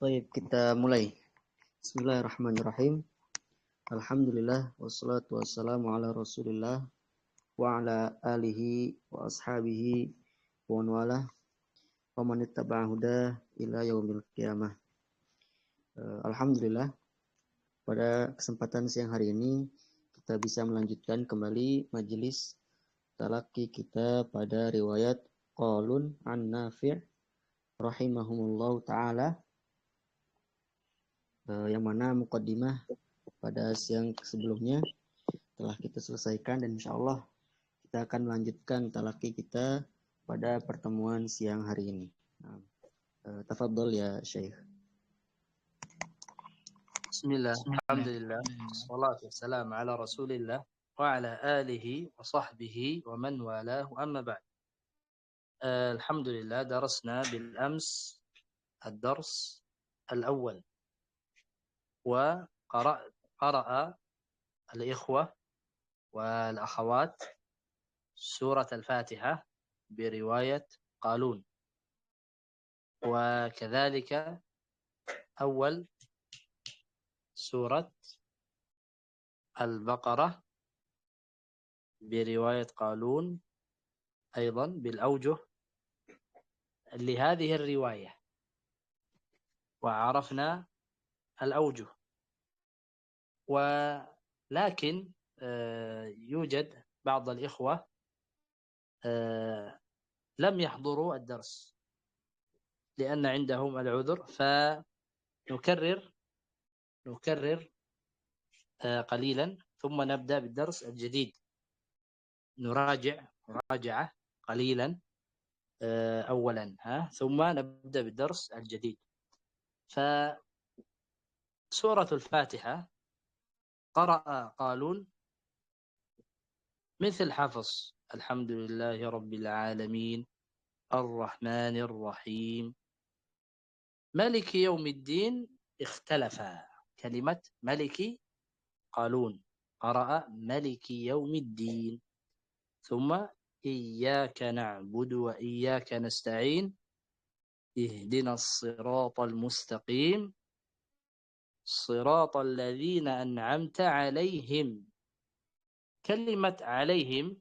Baik, kita mulai. Bismillahirrahmanirrahim. Alhamdulillah wassalatu wassalamu ala Rasulillah wa ala alihi wa ashabihi wa man walah wa man ittaba'a huda ila yaumil qiyamah. Alhamdulillah, pada kesempatan siang hari ini kita bisa melanjutkan kembali majelis talaqi kita pada riwayat Qalun an Nafi' rahimahumullah taala, yang mana muqaddimah pada siang sebelumnya telah kita selesaikan, dan insya Allah kita akan melanjutkan talaqi kita pada pertemuan siang hari ini. Tafadhol ya Syekh. Bismillah, alhamdulillah, wassalatu wassalamu ala rasulillah wa ala alihi wa sahbihi wa man walahu, amma ba'd. Alhamdulillah, درسنا بالأمس الدرس الأول، وقرأ الإخوة والأخوات سورة الفاتحة برواية قالون، وكذلك أول سورة البقرة برواية قالون أيضا بالأوجه لهذه الرواية، وعرفنا الأوجه. ولكن يوجد بعض الإخوة لم يحضروا الدرس لأن عندهم العذر، فنكرر قليلا ثم نبدأ بالدرس الجديد. نراجع مراجعة قليلا أولا ثم نبدأ بالدرس الجديد. فسورة الفاتحة قرأ قالون مثل حفص: الحمد لله رب العالمين الرحمن الرحيم مالك يوم الدين. اختلفا كلمة مالك، قالون قرأ مالك يوم الدين، ثم إياك نعبد وإياك نستعين اهدنا الصراط المستقيم صراط الذين أنعمت عليهم. كلمة عليهم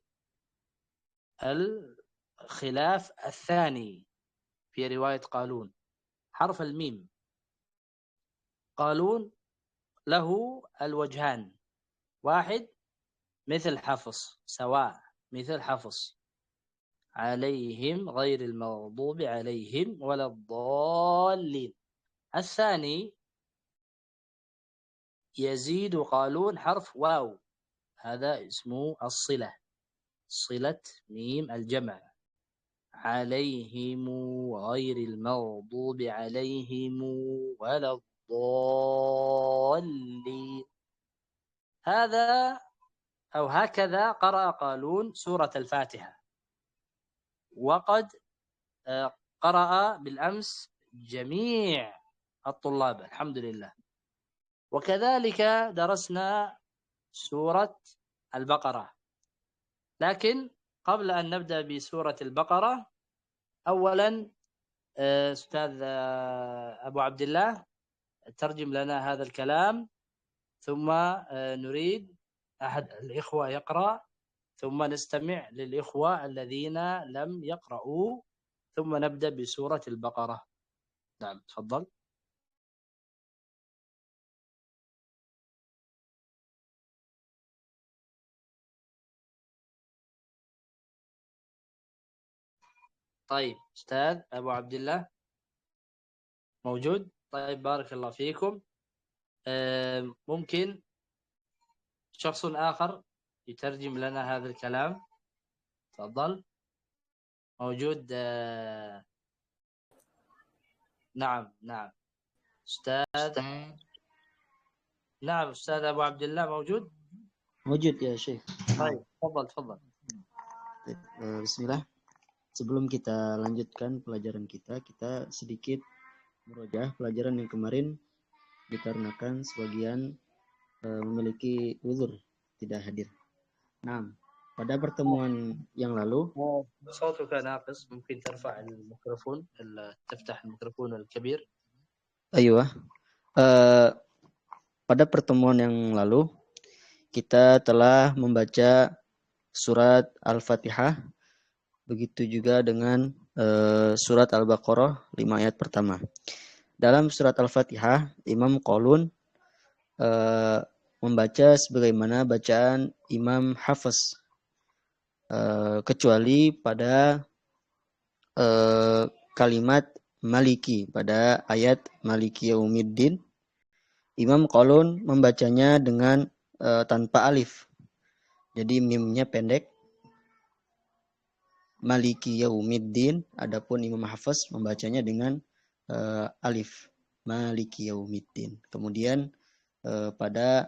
الخلاف الثاني في رواية قالون، حرف الميم. قالون له الوجهان: واحد مثل حفص، سواء مثل حفص، عليهم غير المغضوب عليهم ولا الضالين. الثاني يزيد قالون حرف واو، هذا اسمه الصلة، صلة ميم الجمع، عليهم غير المغضوب عليهم ولا الضالين. هذا أو هكذا قرأ قالون سورة الفاتحة. وقد قرأ بالأمس جميع الطلاب الحمد لله. وكذلك درسنا سورة البقرة. لكن قبل أن نبدأ بسورة البقرة، أولا أستاذ أبو عبد الله ترجم لنا هذا الكلام، ثم نريد أحد الإخوة يقرأ، ثم نستمع للإخوة الذين لم يقرأوا، ثم نبدأ بسورة البقرة. نعم، تفضل. طيب، أستاذ أبو عبد الله موجود؟ طيب، بارك الله فيكم. ممكن شخص آخر يترجم لنا هذا الكلام؟ تفضل. موجود؟ نعم أستاذ. نعم أستاذ أبو عبد الله موجود؟ Wujud ya Syekh. طيب، تفضل. Bismillah. Sebelum kita lanjutkan pelajaran kita sedikit murojaah pelajaran yang kemarin, dikarenakan sebagian memiliki uzur tidak hadir. Nah, pada pertemuan yang lalu صوتك ناقص، ممكن ترفع الميكروفون، تفتح الميكروفون الكبير. Ayo, pada pertemuan yang lalu kita telah membaca surat Al-Fatihah, begitu juga dengan surat Al-Baqarah 5 ayat pertama. Dalam surat Al-Fatihah, Imam Qalun membaca sebagaimana bacaan Imam Hafiz, kecuali pada kalimat Maliki, pada ayat Maliki Yaumiddin. Imam Qalun membacanya dengan tanpa alif. Jadi mimnya pendek. Maliki Yaumiddin. Adapun Imam Hafiz membacanya dengan alif. Maliki Yaumiddin. Kemudian pada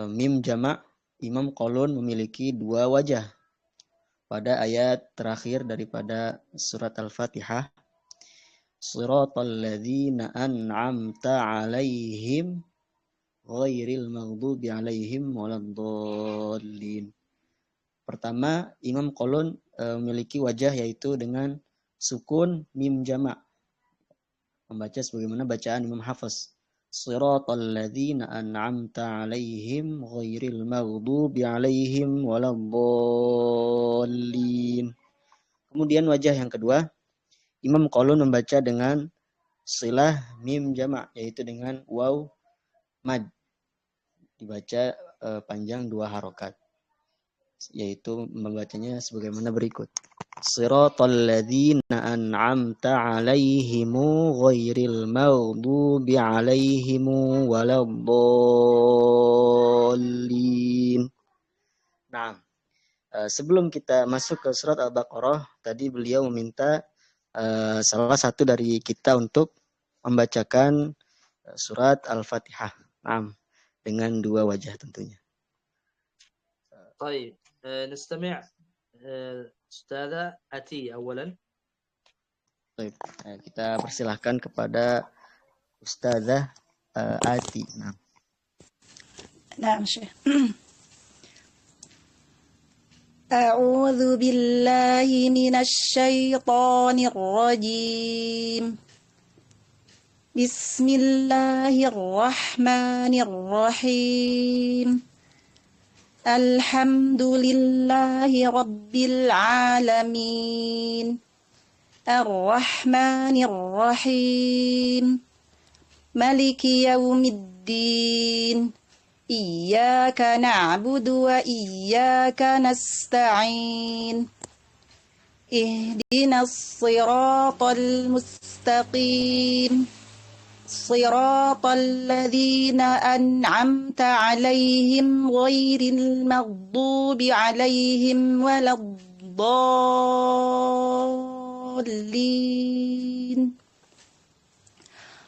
mim jamak, Imam Qalun memiliki dua wajah. Pada ayat terakhir daripada surat Al-Fatihah, Shiratal ladzina an'amta 'alaihim ghairil maghdubi 'alaihim waladdallin. Pertama, Imam Qalun memiliki wajah yaitu dengan sukun mim jamak. Membaca sebagaimana bacaan Imam Hafiz. Shiratal ladzina an'amta 'alaihim ghairil maghdubi 'alaihim waladdallin. Kemudian wajah yang kedua, Imam Qalun membaca dengan silah mim jamak, yaitu dengan waw mad. Dibaca panjang 2 harokat, yaitu membacanya sebagaimana berikut. Shiratal ladzina an'amta 'alaihim ghairil maghdubi 'alaihim waladdallin. Nah, sebelum kita masuk ke surat Al-Baqarah, tadi beliau meminta salah satu dari kita untuk membacakan surat Al-Fatihah. Nah, dengan dua wajah tentunya. طيب نستمع أستاذة أتي أولا. Baik, kita persilahkan kepada Ustazah Ati. نعم شيخ. أعوذ بالله من الشيطان الرجيم. بسم الله الرحمن الرحيم. الحمد لله رب العالمين. الرحمن الرحيم. ملك يوم الدين. إياك نعبد وإياك نستعين. اهدنا الصراط المستقيم. صراط الذين أنعمت عليهم غير المغضوب عليهم ولا الضالين.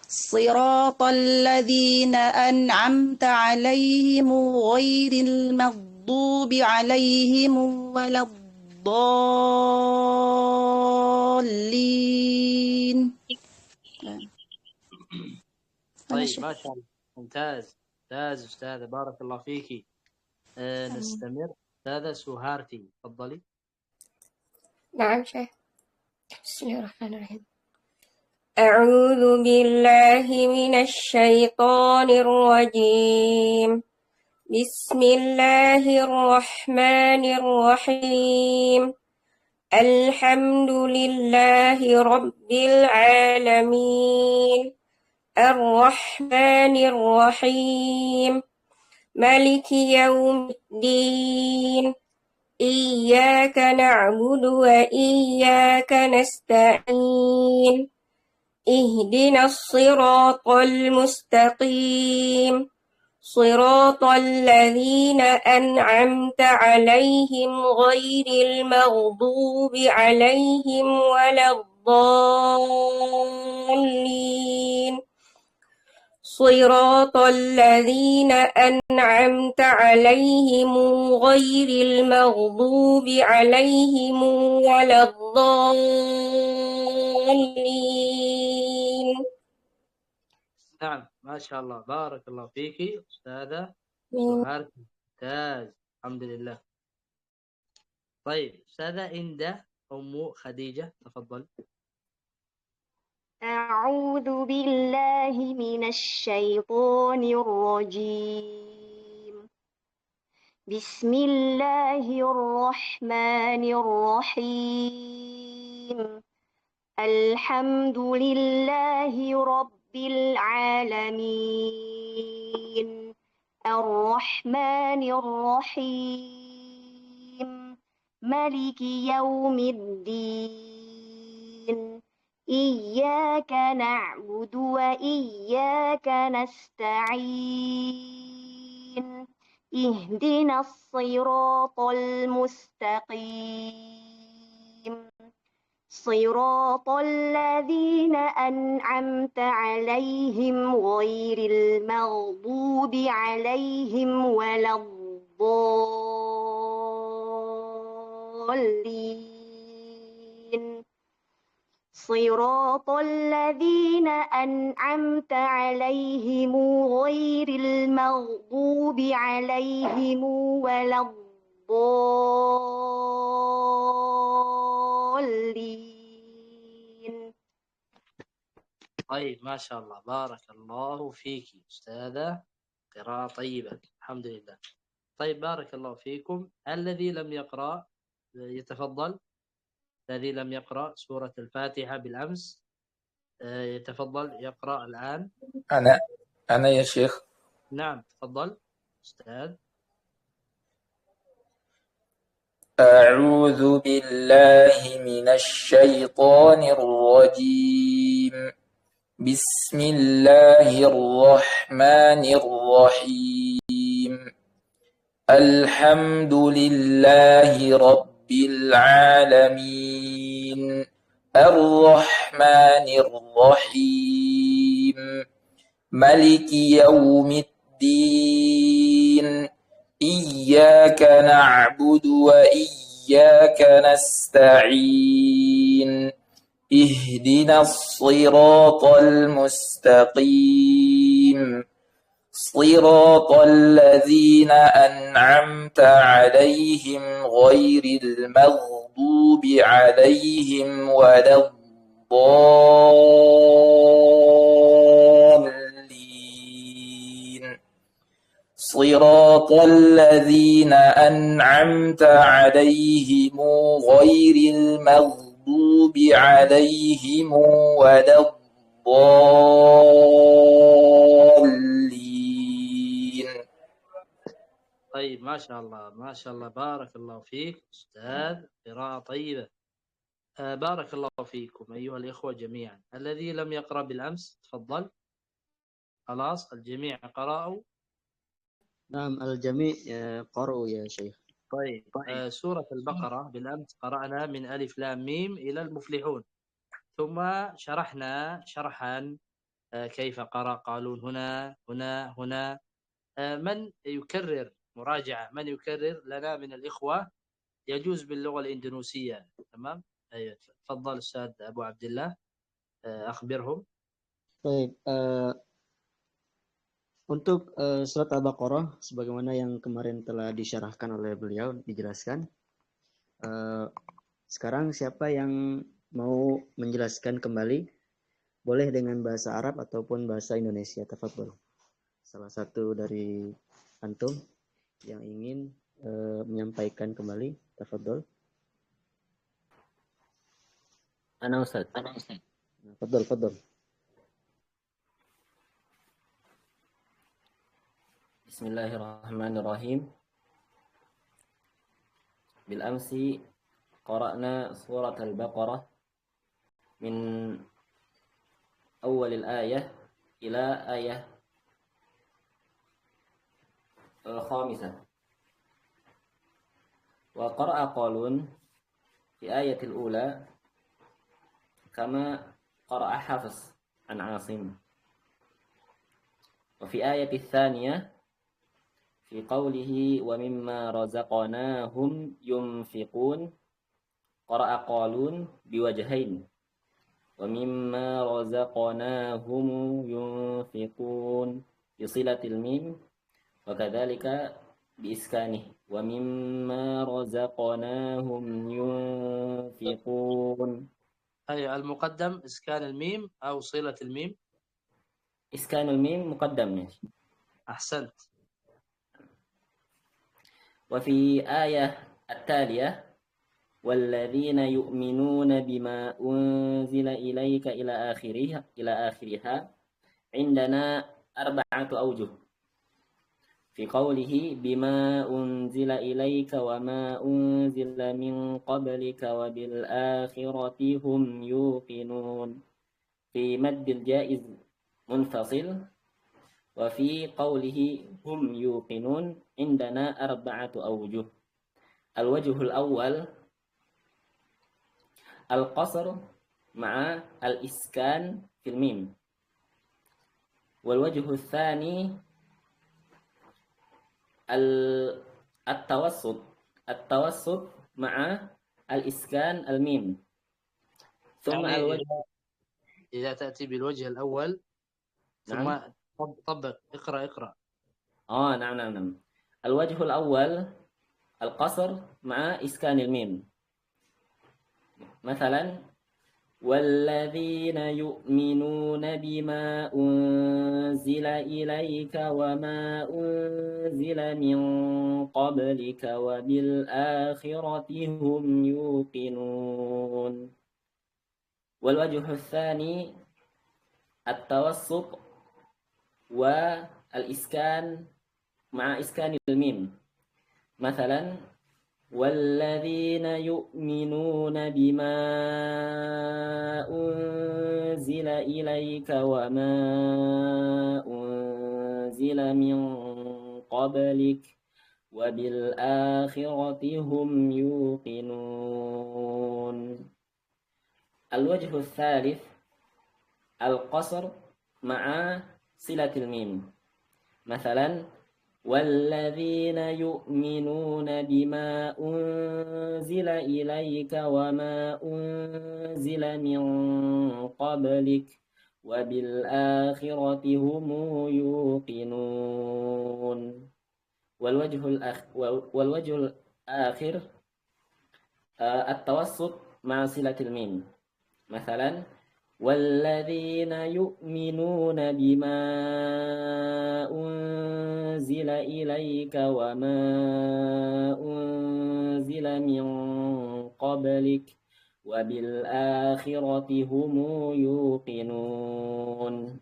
صراط الذين أنعمت عليهم غير المغضوب عليهم ولا الضالين. طيب ما شاء الله ممتاز ممتاز أستاذة بارك الله فيك. نستمر أستاذة سهارتي تفضلي. نعم شيخ. بسم الله الرحمن الرحيم. أعوذ بالله من الشيطان الرجيم. بسم الله الرحمن الرحيم. الحمد لله رب العالمين. الرحمن الرحيم. مالك يوم الدين. إياك نعبد وإياك نستعين. اهدنا الصراط المستقيم. صراط الذين أنعمت عليهم غير المغضوب عليهم ولا الضالين. صراط الذين أنعمت عليهم غير المغضوب عليهم ولا الضالين. نعم ما شاء الله بارك الله فيك أستاذة سهارتي ممتاز الحمد لله. طيب أستاذة إندا أم خديجة تفضل. أعوذ بالله من الشيطان الرجيم. بسم الله الرحمن الرحيم. الحمد لله رب العالمين. الرحمن الرحيم. مالك يوم الدين. إياك نعبد وإياك نستعين. اهدنا الصراط المستقيم. صراط الذين أنعمت عليهم غير المغضوب عليهم ولا الضالين. صراط الذين أنعمت عليهم غير المغضوب عليهم ولا الضالين. طيب ما شاء الله، بارك الله فيك أستاذة، قراءة طيبة الحمد لله. طيب بارك الله فيكم. الذي لم يقرأ يتفضل. الذي لم يقرأ سورة الفاتحة بالأمس يتفضل يقرأ الآن. أنا يا شيخ. نعم تفضل أستاذ. أعوذ بالله من الشيطان الرجيم. بسم الله الرحمن الرحيم. الحمد لله رب العالمين. الرحمن الرحيم. ملك يوم الدين. إياك نعبد وإياك نستعين. اهدنا الصراط المستقيم. صراط الذين أنعمت عليهم غير المغضوب عليهم ولا الضالين. صراط الذين أنعمت عليهم غير المغضوب عليهم ولا الضالين. طيب ما شاء الله ما شاء الله، بارك الله فيك أستاذ، قراءة طيبة. بارك الله فيكم أيها الإخوة جميعا. الذي لم يقرأ بالأمس تفضل. خلاص الجميع قرأوا. نعم الجميع قرأوا يا شيخ. طيب سورة البقرة بالأمس قرأنا من ألف لام ميم إلى المفلحون، ثم شرحنا شرحا كيف قرأ قالون هنا هنا هنا. من يكرر مراجعة، من يكرر لنا من الإخوة يجوز باللغة الإندونيسية. تمام. أيوة تفضل أستاذ أبو عبد الله أخبرهم. Baik, untuk surat Al-Baqarah sebagaimana yang kemarin telah disyarahkan oleh beliau, dijelaskan. Sekarang siapa yang mau menjelaskan kembali, boleh dengan bahasa Arab ataupun bahasa Indonesia. Tafadhol. Salah satu dari antum yang ingin menyampaikan kembali, tafadhol. Ana Ustaz. Tafadhol. Bismillahirrahmanirrahim. Bil amsi qara'na surat al-Baqarah min awal al-ayah ila ayah al-khamisah. Wa qara'a qalun fi ayat al-ula kama qara'a Hafiz an Asim. Wa fi ayat al-thaniyah في قوله ومما رزقناهم ينفقون قرأ قالون بوجهين ومما رزقناهم ينفقون بصلة الميم وكذلك بإسكانه ومما رزقناهم ينفقون. أي المقدم إسكان الميم أو صلة الميم؟ إسكان الميم مقدم. أحسنت. وفي آية التالية والذين يؤمنون بما أنزل إليك إلى آخرها عندنا 4 أوجه في قوله بما أنزل إليك وما أنزل من قبلك وبالآخرة هم يوقنون في مد الجائز منفصل. وفي قوله هم يوقنون عندنا 4 أوجه. الوجه الأول القصر مع الإسكان في الميم. والوجه الثاني التوسط مع الإسكان الميم. ثم يعني الوجه إذا تأتي بالوجه الأول ثم نعم. طبق اقرأ. نعم. الوجه الأول القصر مع إسكان الميم. مثلا والذين يؤمنون بما أنزل إليك وما أنزل من قبلك وبالآخرة هم يوقنون. والوجه الثاني التوسط والإسكان مع إسكان الميم. مثلا والذين يؤمنون بما أنزل إليك وما أنزل من قبلك وبالآخرة هم يوقنون. الوجه الثالث القصر مع صلة الميم. مثلا والذين يؤمنون بما أنزل إليك وما أنزل من قبلك وبالآخرة هم يوقنون. والوجه الآخر التوسط مع صلة الميم. مثلا والذين يؤمنون بما أنزل إليك وما أنزل من قبلك وبالآخرة هم يوقنون.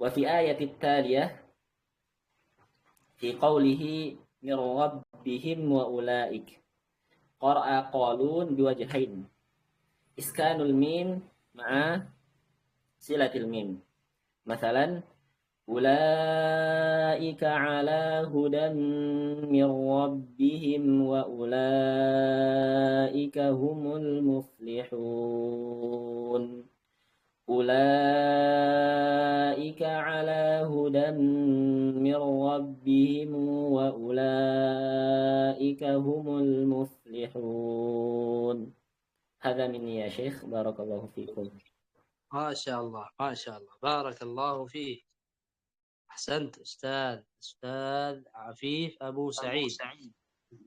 وفي آية التالية في قوله من ربهم وأولئك قرأ قالون بوجهين إسكان الميم مع صلة الميم. مثلا أولئك على هدى من ربهم وأولئك هم المفلحون. أولئك على هدى من ربهم وأولئك هم المفلحون. هذا مني يا شيخ، بارك الله فيكم. ما شاء الله بارك الله فيك. أحسنت أستاذ عفيف أبو سعيد.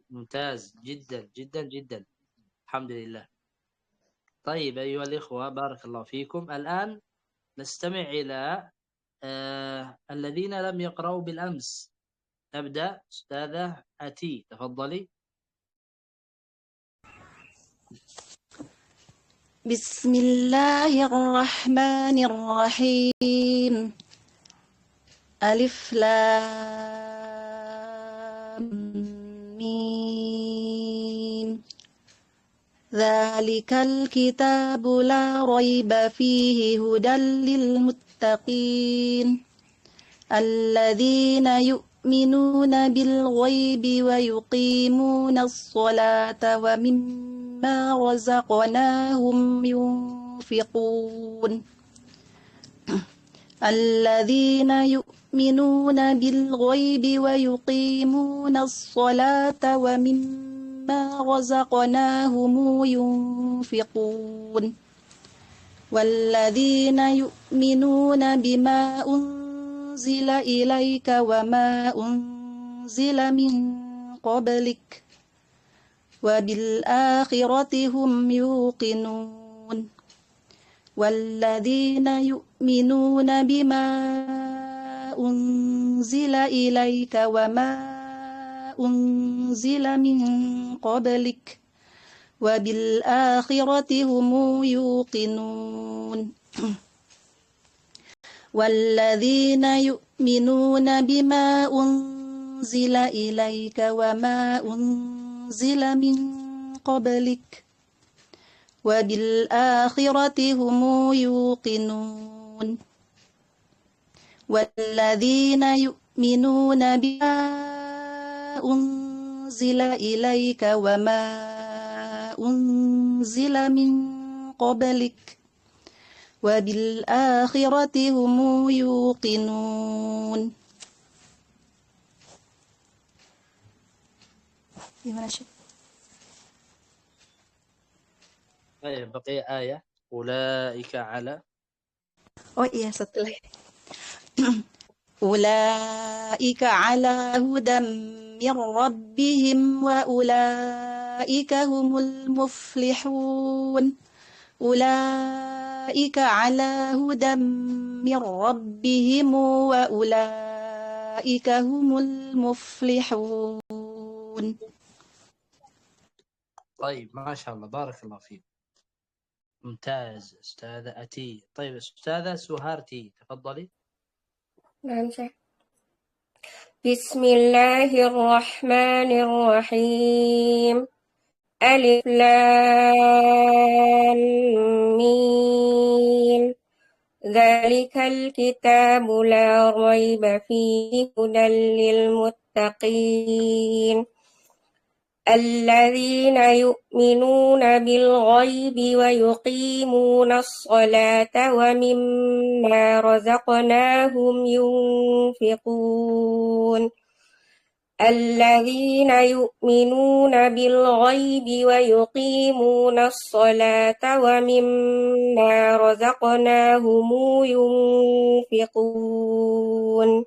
ممتاز جدا. الحمد لله. طيب أيها الإخوة بارك الله فيكم. الآن نستمع إلى الذين لم يقرأوا بالأمس. نبدأ أستاذة أتي، تفضلي. بسم الله الرحمن الرحيم. ألف لام ميم. ذلك الكتاب لا ريب فيه هدى للمتقين الذين يؤمنون بالغيب ويقيمون الصلاة ومما رزقناهم ينفقون الذين يؤمنون بالغيب ويقيمون الصلاة ومما رزقناهم ينفقون والذين يؤمنون بما أنزل إليك وما أنزل من قبلك وبالآخرة هم يوقنون والذين يؤمنون بما أنزل إليك وما أنزل من قبلك وبالآخرة هم يوقنون والذين يؤمنون بما أنزل إليك وما أنزل من قبلك وبالآخرة هم يوقنون والذين يؤمنون بما أنزل إليك وما أنزل من قبلك وبالآخرة هم يوقنون. Gimana Syekh? بقي آية أولئك على Oh iya setelah أولئك على هدى من ربهم وأولئك هم المفلحون أولئك على هدى من ربهم وأولئك هم المفلحون. طيب ما شاء الله بارك الله فيك ممتاز أستاذة أتي. طيب أستاذة سهارتي تفضلي. نعم شيخ. بسم الله الرحمن الرحيم ألف لام ميم ذلك الكتاب لا ريب فيه هدى للمتقين الذين يؤمنون بالغيب ويقيمون الصلاة ومما رزقناهم ينفقون الذين يؤمنون بالغيب ويقيمون الصلاة ومما رزقناهم ينفقون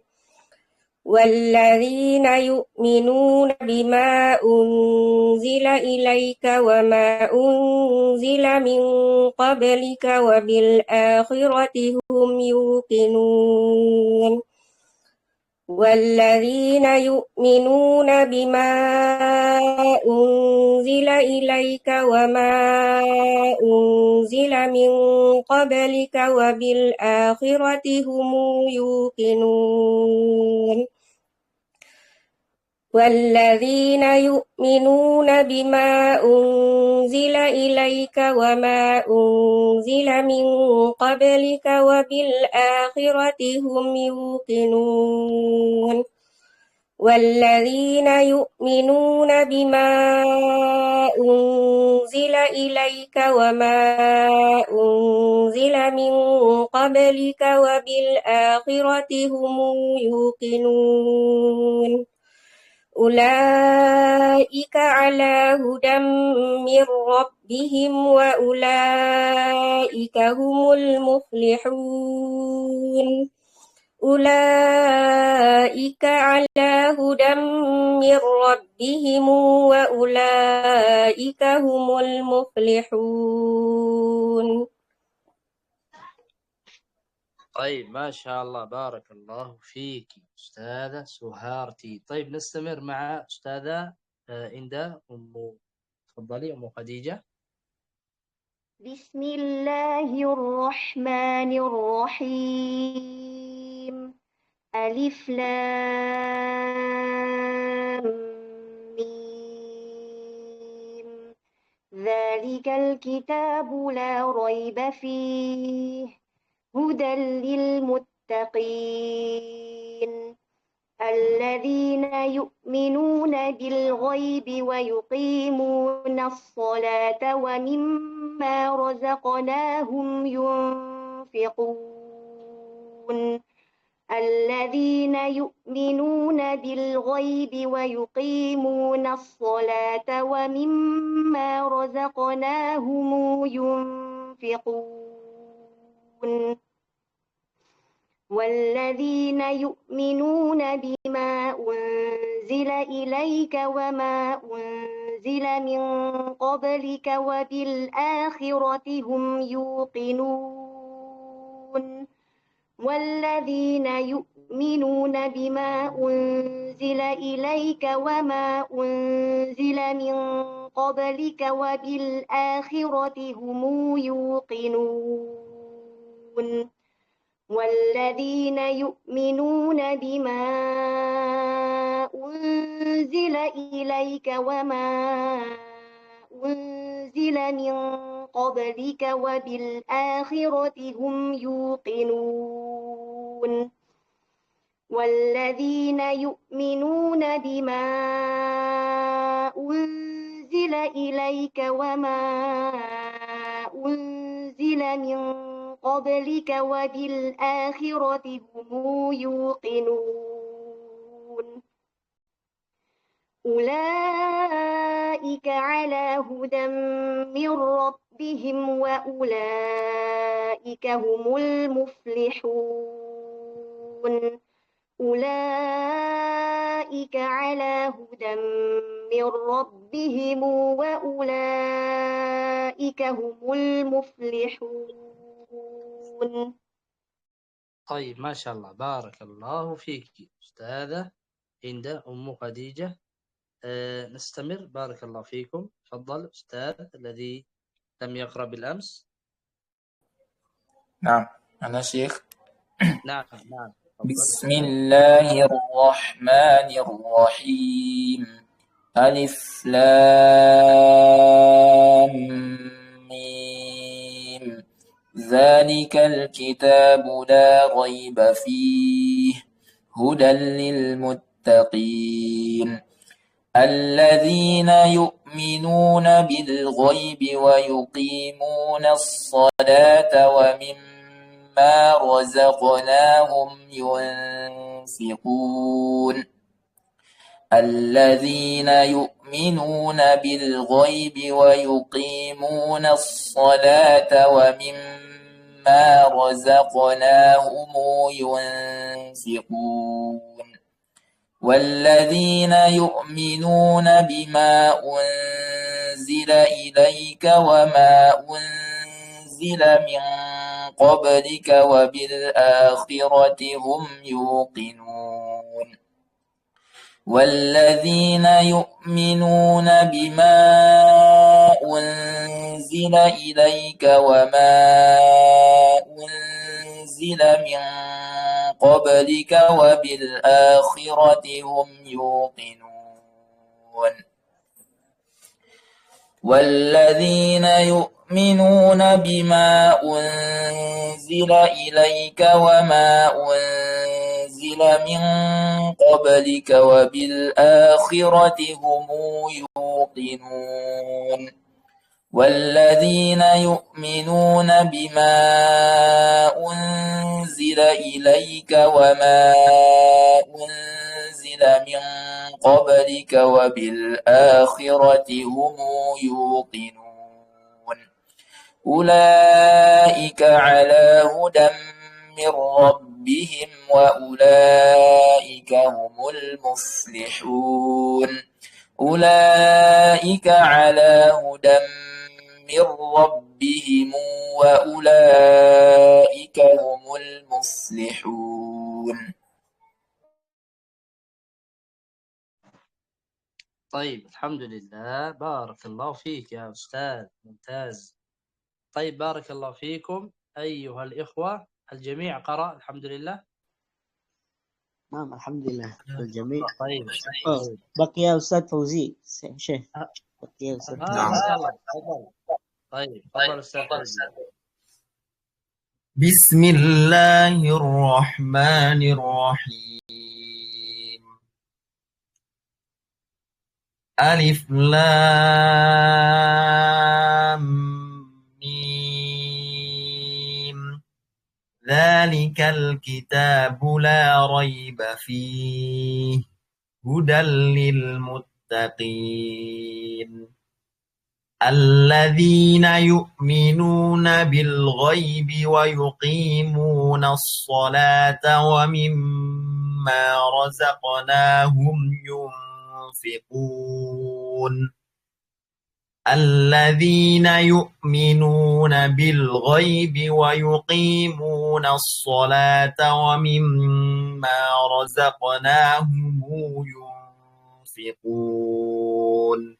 والذين يؤمنون بما أنزل إليك وما أنزل من قبلك وبالآخرة هم يوقنون والذين يؤمنون بما أنزل إليك وما أنزل من قبلك وبالآخرة هم يوقنون والذين يؤمنون بما أنزل إليك وما أنزل من قبلك وبالآخرة هم يوقنون والذين يؤمنون بما أنزل إليك وما أنزل من قبلك وبالآخرة هم يوقنون أولئك على هدى من ربهم وأولئك هم المفلحون أولئك على هدى من ربهم وأولئك هم المفلحون. طيب ما شاء الله بارك الله فيك أستاذة سهارتي. طيب نستمر مع أستاذة إندا تفضلي أم خديجة. بسم الله الرحمن الرحيم ألف لام ميم ذلك الكتاب لا ريب فيه هدى للمتقين الذين يؤمنون بالغيب ويقيمون الصلاة ومما رزقناهم ينفقون الذين يؤمنون بالغيب ويقيمون الصلاة ومما رزقناهم ينفقون والذين يؤمنون بما أنزل إليك وما أنزل أنزل من قبلك وبالآخرة هم يوقنون والذين يؤمنون بما أنزل إليك وما أنزل من قبلك وبالآخرة هم يوقنون والذين يؤمنون بما أنزل إليك وما أنزل من قبلك وبالآخرة هم يوقنون والذين يؤمنون بما أنزل إليك وما أنزل من قبلك وبالآخرة هم يوقنون أولئك على هدى من ربهم وأولئك هم المفلحون أولئك على هدى من ربهم وأولئك هم المفلحون. طيب ما شاء الله بارك الله فيك أستاذة هند أم خديجة. نستمر بارك الله فيكم. تفضل أستاذ الذي لم يقرأ بالأمس. نعم أنا شيخ. نعم. بسم الله الرحمن الرحيم. ألف لام ميم ذلك الكتاب لا ريب فيه هدى للمتقين الذين يؤمنون بالغيب ويقيمون الصلاة ومما رزقناهم ينفقون الذين يؤمنون بالغيب ويقيمون الصلاة ومما رزقناهم ينفقون والذين يؤمنون بما أنزل إليك وما أنزل من قبلك وبالآخرة هم يوقنون والذين يؤمنون بما أنزل إليك وما أنزل من قبلك وبالآخرة هم يوقنون والذين يؤمنون بما أنزل إليك وما أنزل من قبلك وبالآخرة هم يوقنون والذين يؤمنون بما أنزل إليك وما أنزل من قبلك وبالآخرة هم يوقنون أولئك على هدى من ربهم وأولئك هم المفلحون أولئك على هدى من ربهم وأولئك هم المفلحون. طيب الحمد لله بارك الله فيك يا أستاذ ممتاز. طيب بارك الله فيكم أيها الإخوة. الجميع قرأ الحمد لله. نعم الحمد لله الجميع. طيب بقي يا أستاذ فوزي شيخ. بقي يا أستاذ طيب تفضل أستاذ فوزي. بسم الله الرحمن الرحيم. ألف لام ميم ذلك الكتاب لا ريب فيه هدى للمتقين الذين يؤمنون بالغيب ويقيمون الصلاة ومما رزقناهم ينفقون الذين يؤمنون بالغيب ويقيمون الصلاة ومما رزقناهم ينفقون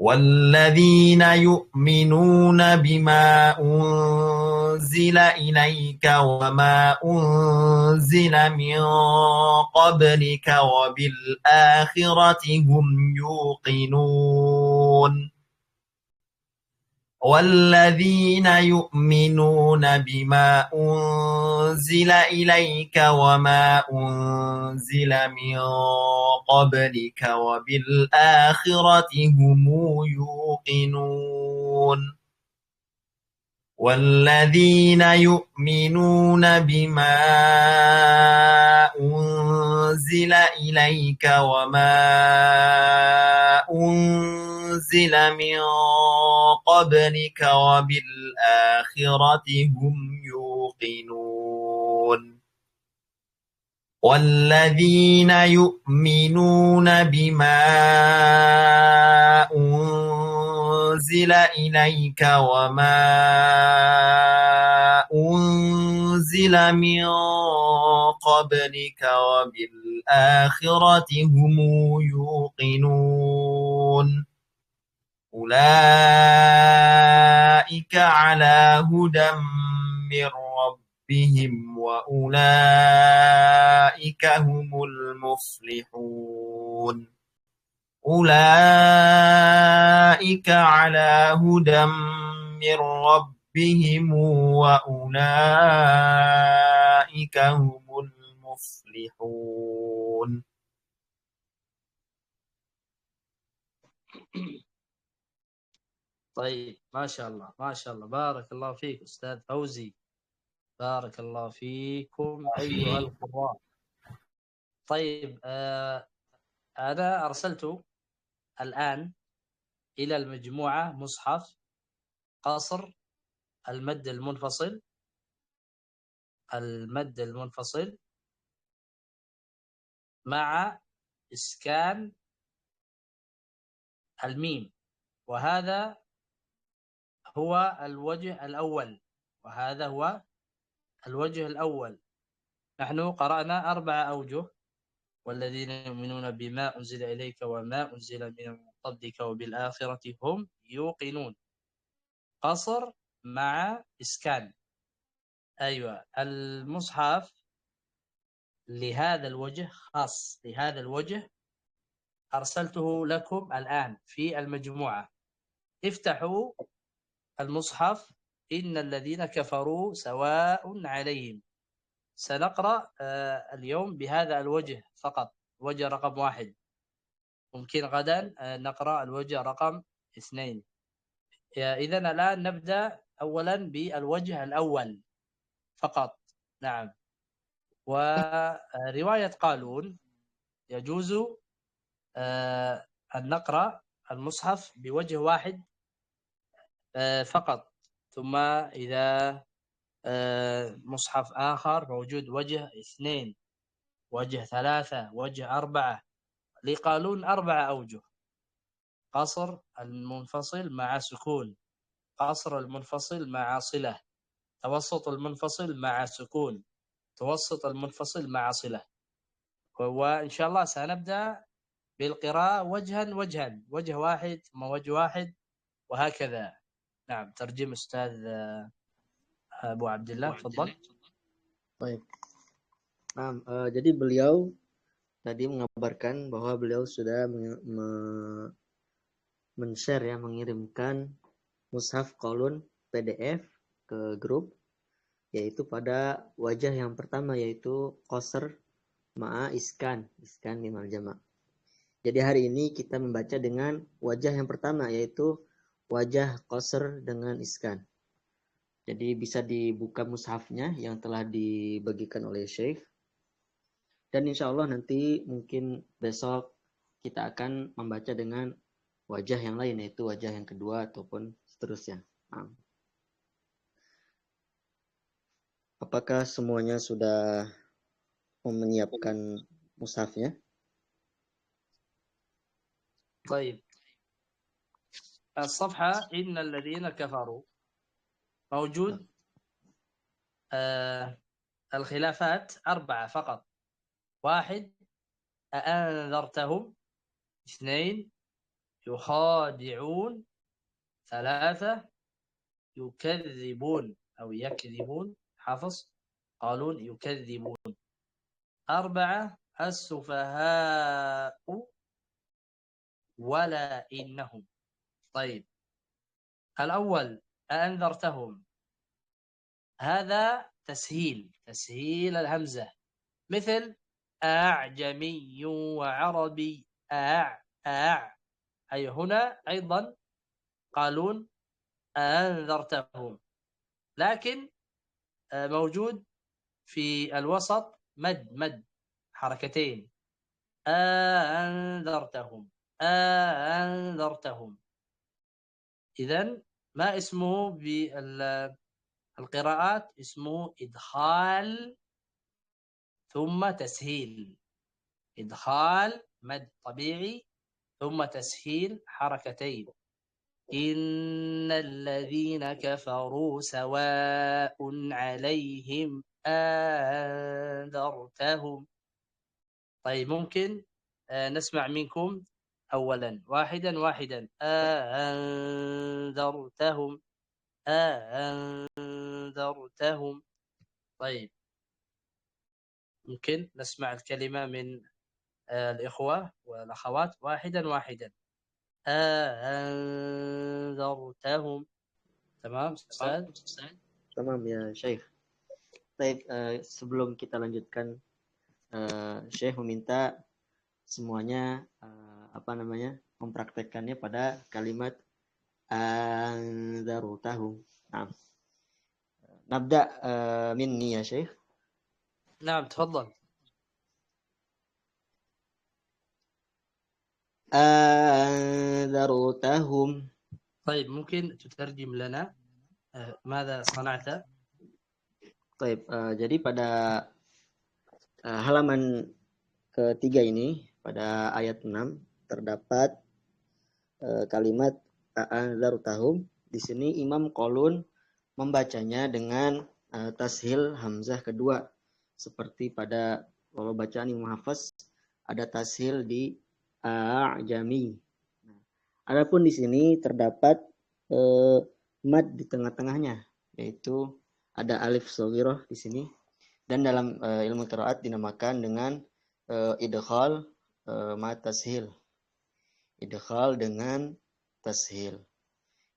والذين يؤمنون بما أنزل إليك وما أنزل من قبلك وبالآخرة هم يوقنون والذين يؤمنون بما أنزل إليك وما أنزل من قبلك وبالآخرة هم يوقنون والذين يؤمنون بما أنزل إليك وما أنزل من قبلك وبالآخرة هم يوقنون والذين يؤمنون بما أنزل إليك وما أنزل من قبلك وبالآخرة هم يوقنون أولئك على هدى من ربهم وأولئك هم المفلحون أولئك على هدى من ربهم وأولئك هم المفلحون. طيب ما شاء الله ما شاء الله، بارك الله فيك أستاذ فوزي، بارك الله فيكم أيها القراء. طيب أنا أرسلت الآن إلى المجموعة مصحف قصر المد المنفصل مع إسكان الميم، وهذا هو الوجه الأول، وهذا هو الوجه الأول. نحن قرأنا 4 أوجه: والذين يؤمنون بما أنزل إليك وما أنزل من قبلك وبالآخرة هم يوقنون، قصر مع إسكان. أيوة، المصحف لهذا الوجه خاص، لهذا الوجه أرسلته لكم الآن في المجموعة. افتحوا المصحف إن الذين كفروا سواء عليهم. سنقرأ اليوم بهذا الوجه فقط، وجه رقم 1. ممكن غدا نقرأ الوجه رقم 2. إذن الآن نبدأ أولا بالوجه الأول فقط. نعم. ورواية قالون يجوز أن نقرأ المصحف بوجه واحد فقط، ثم إذا مصحف آخر موجود وجه 2، وجه 3، وجه 4. لقالون 4 أوجه: قصر المنفصل مع سكون، قصر المنفصل مع صلة، توسط المنفصل مع سكون، توسط المنفصل مع صلة. وإن شاء الله سنبدأ بالقراءة وجها وجها، وجه واحد ثم وجه واحد وهكذا. نعم. ترجم أستاذ أبو عبد الله، تفضل. Baik. Nah, jadi beliau tadi mengabarkan bahwa beliau sudah men-share ya, mengirimkan mushaf Qalun PDF ke grup, yaitu pada wajah yang pertama, yaitu qasr ma'a iskan mimal jama'. Jadi hari ini kita membaca dengan wajah yang pertama, yaitu wajah qasr dengan iskan. Jadi bisa dibuka mushafnya yang telah dibagikan oleh Syekh. Dan insya Allah nanti mungkin besok kita akan membaca dengan wajah yang lain, yaitu wajah yang kedua ataupun seterusnya. Apakah semuanya sudah menyiapkan mushafnya? Baik. الصفحة إن الذين كفروا موجود. الخلافات 4 فقط. 1 أأنذرتهم. 2 يخادعون. 3 يكذبون أو يكذبون. حفص قالون يكذبون. 4 السفهاء ولا إنهم. طيب الأول أأنذرتهم، هذا تسهيل الهمزة، مثل أعجمي وعربي. أي هنا أيضا قالون أنذرتهم، لكن موجود في الوسط مد حركتين. أنذرتهم. إذن ما اسمه بالقراءات؟ اسمه إدخال ثم تسهيل. إدخال مد طبيعي ثم تسهيل حركتين. إن الذين كفروا سواء عليهم أنذرتهم. طيب ممكن نسمع منكم أولا واحدا. أنذرتهم. طيب ممكن نسمع الكلمة من الإخوة والأخوات واحدا. أنذرتهم. تمام أستاذ؟ Tamam ya Syekh. Baik, sebelum kita lanjutkan, Syekh meminta semuanya mempraktekkannya pada kalimat anzartahum. Nah, nabda minni ya Syekh. نعم تفضل. أنذرتهم. طيب ممكن تترجم لنا ماذا صنعت؟ Baik, jadi pada halaman ketiga ini, pada ayat 6 terdapat kalimat anzartahum. Di sini Imam Qalun membacanya dengan tashil hamzah kedua, seperti pada kalau bacaan Imam Hafs ada tashil di a'jami. Adapun di sini terdapat mad di tengah-tengahnya, yaitu ada alif shaghirah di sini, dan dalam ilmu qiraat dinamakan dengan idghal ma tashil. Idghal dengan tashil.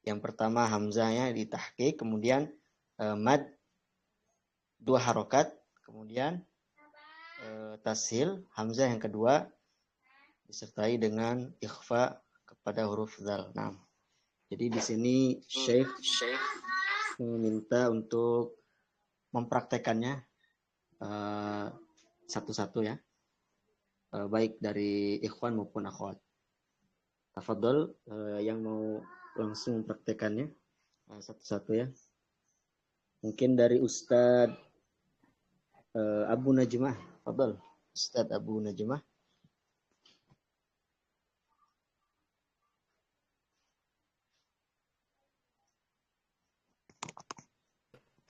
Yang pertama hamzahnya ditahqiq, kemudian mad 2 harokat, kemudian tashil hamzah yang kedua disertai dengan ikhfa kepada huruf dzal. Nah, jadi di sini Syekh meminta untuk mempraktekannya satu-satu ya, baik dari ikhwan maupun akhwat. Tafadhol yang mau langsung mempraktekannya satu-satu ya. Mungkin dari Ustadz Abu Najmah. Tafadhol Ustadz Abu Najmah.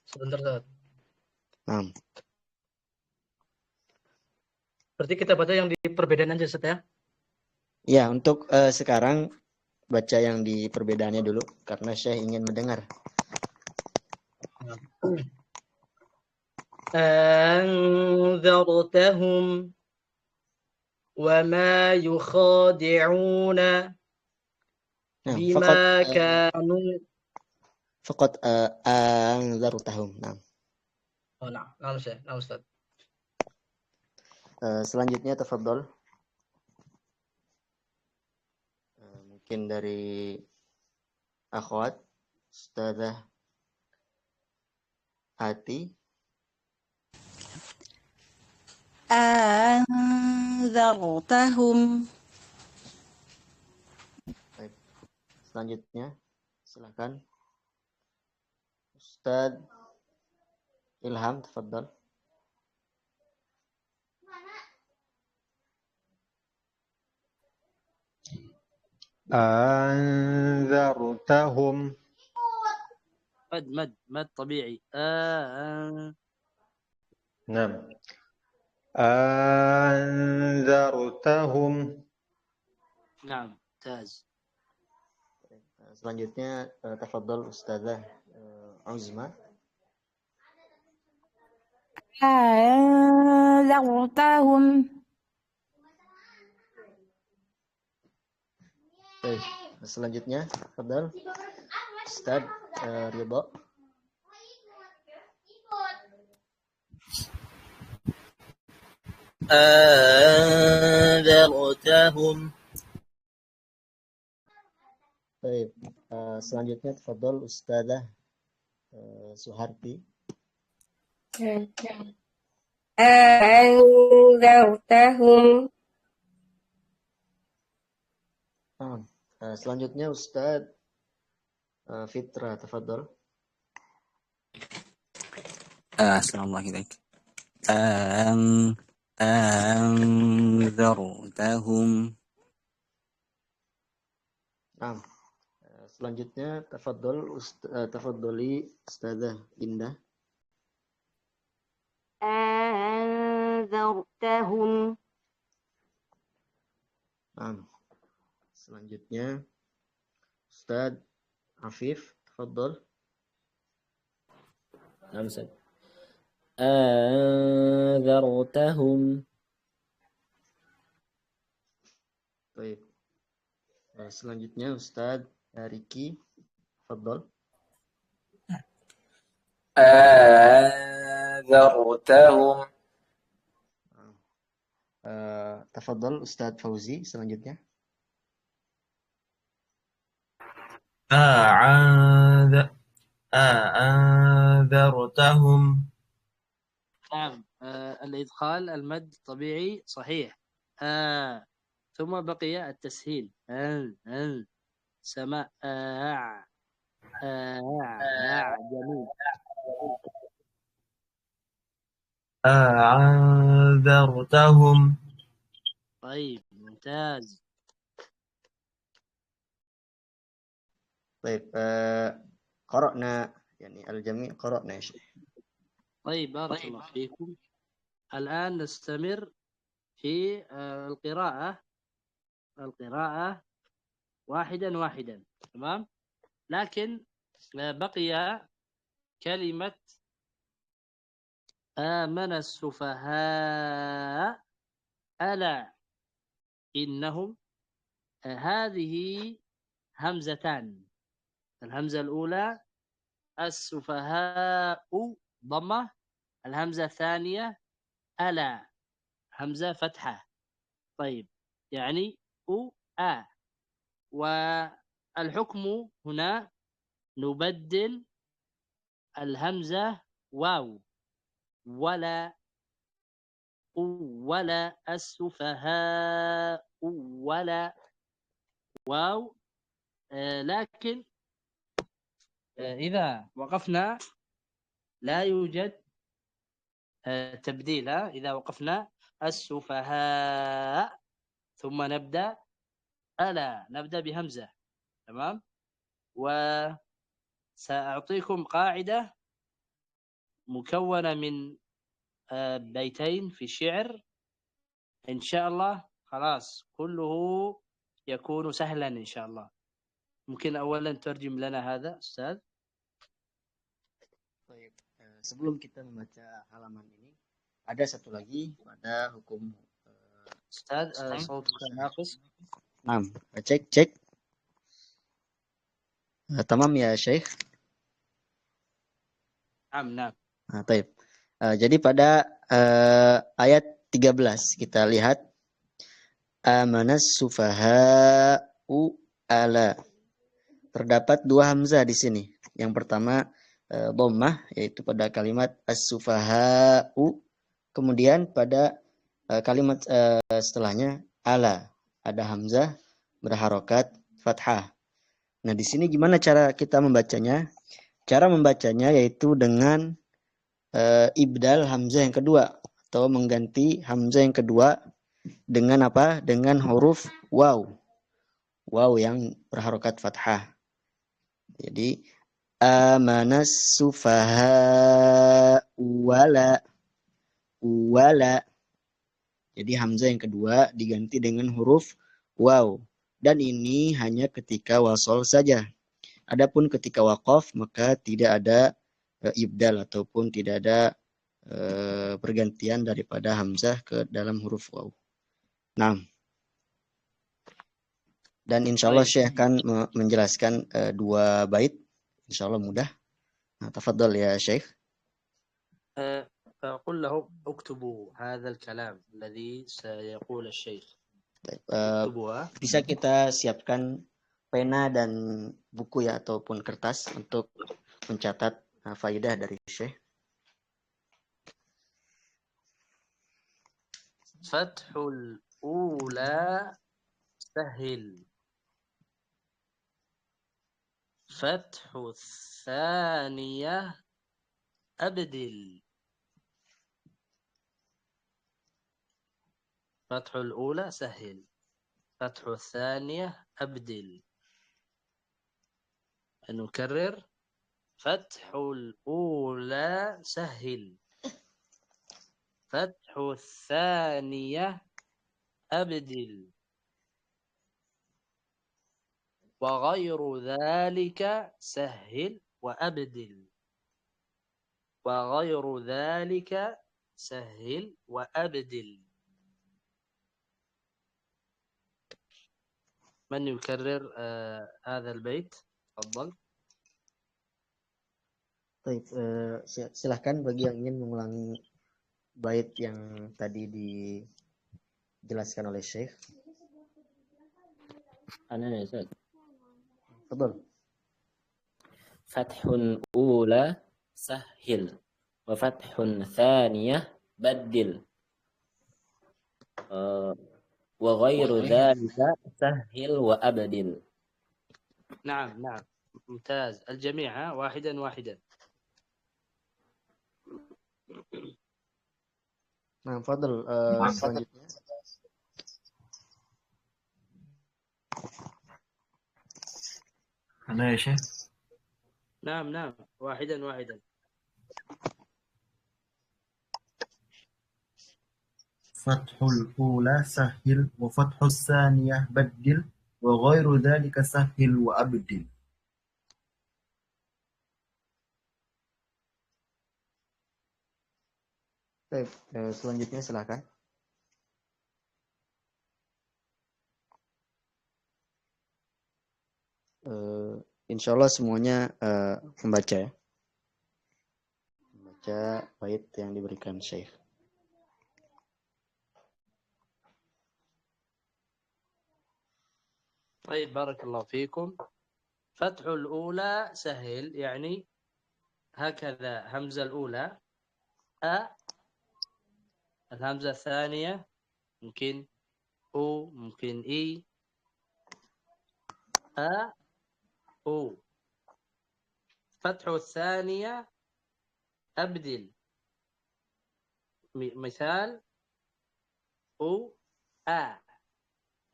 Sebentar Ustaz. Nah. Berarti kita baca yang di perbedaan aja Ustaz ya? Ya, untuk sekarang baca yang di perbedaannya dulu karena Syekh ingin mendengar. أنذرتهم وما يخادعون بما كانوا. فقط أنذرتهم. Nah. Oh, nah Ustaz. Selanjutnya tafadhol. Mungkin dari akhwat Ustazah Ati. أنذرتهم. Baik. Selanjutnya silakan Ustaz Ilham, tafadhol. أنذرتهم مد طبيعي. نعم أنذرتهم. نعم ممتاز. Selanjutnya tafadhol Ustazah Uzma. أنذرتهم. Baik, selanjutnya tafadhol Ustaz Ridho. أنذرتهم. Baik, selanjutnya tafadhol Ustazah Suharti. أنذرتهم. Selanjutnya Ustaz Fitra, tafadhol. Assalamualaikum. أنذرتهم. Selanjutnya tafadholi Ustazah Indah. أنذرتهم. Selanjutnya Ustaz Afif, tafadhol. Ustaz. أنذرتهم. Baik. Selanjutnya Ustaz Riki, tafadhol. أنذرتهم. Tafadhol Ustaz Fauzi selanjutnya. أنذرتهم. نعم الإدخال المد طبيعي صحيح. ثم بقي التسهيل. سماء جميل. أنذرتهم. طيب ممتاز. طيب قرأنا يعني الجميع قرأنا يا شيخ. طيب بارك الله فيكم. الآن نستمر في القراءة واحدا تمام. لكن بقي كلمة آمن السفهاء ألا إنهم. هذه همزتان. الهمزة الأولى السفهاء ضمة، الهمزة الثانية ألا همزة فتحة. طيب يعني والحكم هنا نبدل الهمزة واو ولا السفهاء ولا واو. لكن إذا وقفنا لا يوجد تبديل. إذا وقفنا السفهاء ثم نبدأ ألا، نبدأ بهمزة تمام. وسأعطيكم قاعدة مكونة من بيتين في شعر إن شاء الله. خلاص كله يكون سهلا إن شاء الله. ممكن أولا ترجم لنا هذا أستاذ. Sebelum kita membaca halaman ini, ada satu lagi pada hukum Ustaz, صوتك ناقص. Naam, cek. Tamam ya Syekh. Naam. Taib. Jadi pada ayat 13 kita lihat amanas sufaha'u ala. Terdapat dua hamzah di sini. Yang pertama dhammah, yaitu pada kalimat as-sufaha'u. Kemudian pada kalimat setelahnya ala, ada hamzah berharokat fathah. Nah, di sini gimana cara kita membacanya? Cara membacanya yaitu dengan ibdal hamzah yang kedua, atau mengganti hamzah yang kedua dengan apa? Dengan huruf waw. waw yang berharokat fathah. Jadi amanas sufaha wala. Jadi hamzah yang kedua diganti dengan huruf waw. Dan ini hanya ketika wasol saja. Adapun ketika waqaf maka tidak ada ibdal ataupun tidak ada pergantian daripada hamzah ke dalam huruf waw. Nah, dan insya Allah Syekh akan menjelaskan 2 bait. Insya Allah mudah. Nah, tafadhol ya Syekh. قل لهم اكتبوا هذا الكلام الذي سيقول الشيخ. Bisa kita siapkan pena dan buku ya ataupun kertas untuk mencatat faidah dari Syekh. Fathul ula sahil. Fathul thaniyah abdil. فتح الأولى سهل فتح الثانية أبدل. نكرر فتح الأولى سهل فتح الثانية أبدل وغير ذلك سهل وأبدل وغير ذلك سهل وأبدل. من يكرر هذا البيت؟ تفضل. Baik, silahkan bagi yang ingin mengulangi bait yang tadi dijelaskan oleh Syekh. Ana ya Ustaz. Betul. Fathun ula sahil wa fathun thaniyah baddil. وغير ذلك سهل وأبدل. نعم ممتاز. الجميع واحدا. Nah, fadl selanjutnya. Ana ya Syekh. نعم واحدا. فتح الأولى سهل وفتح الثانية بدل وغير ذلك سهل وأبدل. Baik, selanjutnya silakan. Insya Allah semuanya membaca ya. Membaca bait yang diberikan Syekh. طيب بارك الله فيكم. فتح الأولى سهل يعني هكذا همزة الأولى الهمزة الثانية ممكن أو ممكن إي أو. فتح الثانية أبدل. مثال أو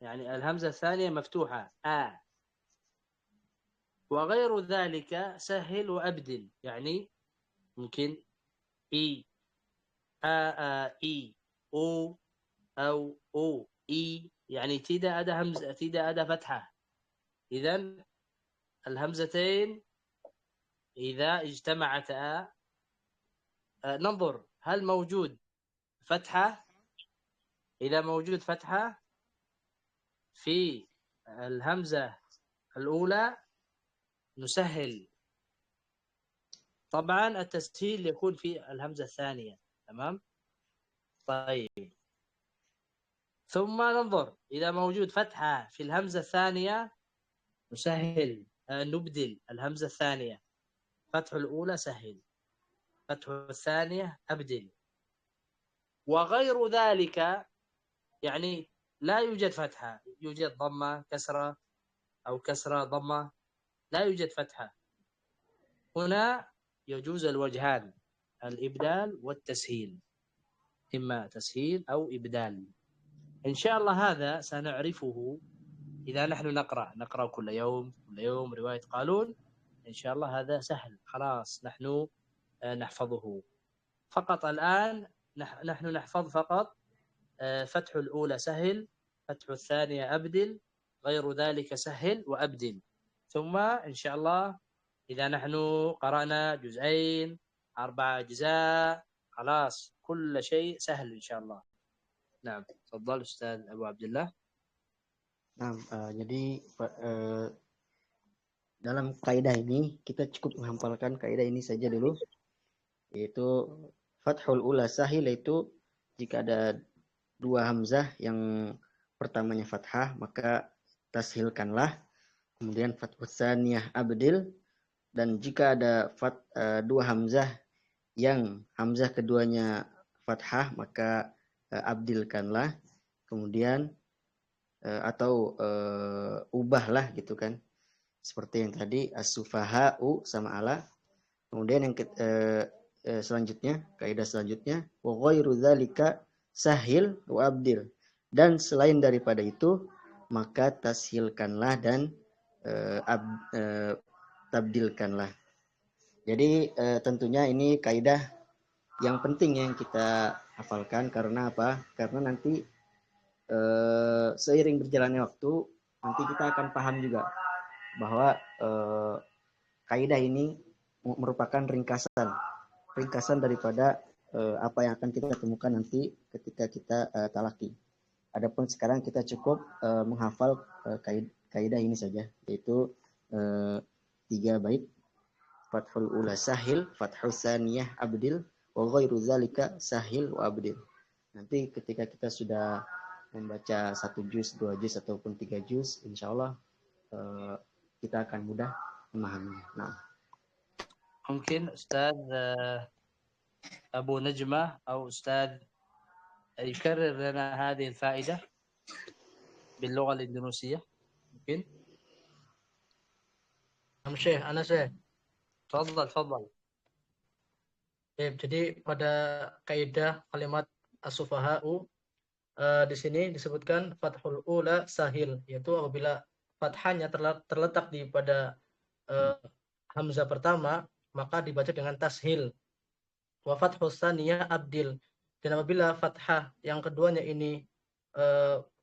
يعني الهمزة الثانية مفتوحة وغير ذلك سهل وأبدل يعني ممكن إي إي أو إي يعني تيدا أدا همزة تيدا أدا فتحة. إذن الهمزتين إذا اجتمعتا ننظر هل موجود فتحة. إذا موجود فتحة في الهمزة الأولى نسهل. طبعا التسهيل يكون في الهمزة الثانية. تمام. طيب ثم ننظر إذا موجود فتحة في الهمزة الثانية نسهل نبدل الهمزة الثانية. فتح الأولى سهل فتح الثانية أبدل. وغير ذلك يعني لا يوجد فتحة يوجد ضمة كسرة أو كسرة ضمة لا يوجد فتحة. هنا يجوز الوجهان الإبدال والتسهيل إما تسهيل أو إبدال. إن شاء الله هذا سنعرفه إذا نحن نقرأ كل يوم رواية قالون، إن شاء الله هذا سهل، خلاص نحن نحفظه. فقط الآن نحن نحفظ فقط فتح الأولى سهل، فتح الثانية أبدل، غير ذلك سهل وأبدل. ثم إن شاء الله إذا نحن قرأنا جزئين 4 أجزاء خلاص كل شيء سهل إن شاء الله. نعم تفضل أستاذ أبو عبد الله. Nah, jadi dalam kaidah ini kita cukup menghafalkan kaidah ini saja dulu, yaitu fathul ula sahil, yaitu jika ada dua hamzah yang pertamanya fathah maka tashilkanlah, kemudian fathul tsaniyah abdil, dan jika ada dua hamzah yang hamzah keduanya fathah maka abdilkanlah, kemudian atau ubahlah gitu kan, seperti yang tadi as-sufaha'u sama ala. Kemudian yang selanjutnya, kaidah selanjutnya wa ghairu dzalika sahil wa abdil, dan selain daripada itu maka tashilkanlah dan tabdilkanlah. Jadi tentunya ini kaidah yang penting yang kita hafalkan. Karena apa? Karena nanti seiring berjalannya waktu nanti kita akan paham juga bahwa kaidah ini merupakan ringkasan daripada apa yang akan kita temukan nanti ketika kita talaki. Adapun sekarang kita cukup menghafal kaidah ini saja, yaitu 3 bait. Fathul ula sahil, fathul tsaniyah abdil, wa ghairu dzalika sahil wa abdil. Nanti ketika kita sudah membaca 1 juz, 2 juz ataupun 3 juz, insyaallah kita akan mudah memahaminya. Nah, mungkin Ustaz أبو نجمة أو أستاذ يكرر لنا هذه الفائدة باللغة الإندونيسية ممكن؟ Syekh, Syekh. تفضل. Jadi pada kaidah kalimat as-sufaha'u di sini disebutkan fathul ula sahil, yaitu apabila fathahnya terletak di pada hamzah pertama maka dibaca dengan tashil. Wa fathus tsaniyah abdil, dan apabila fathah yang keduanya ini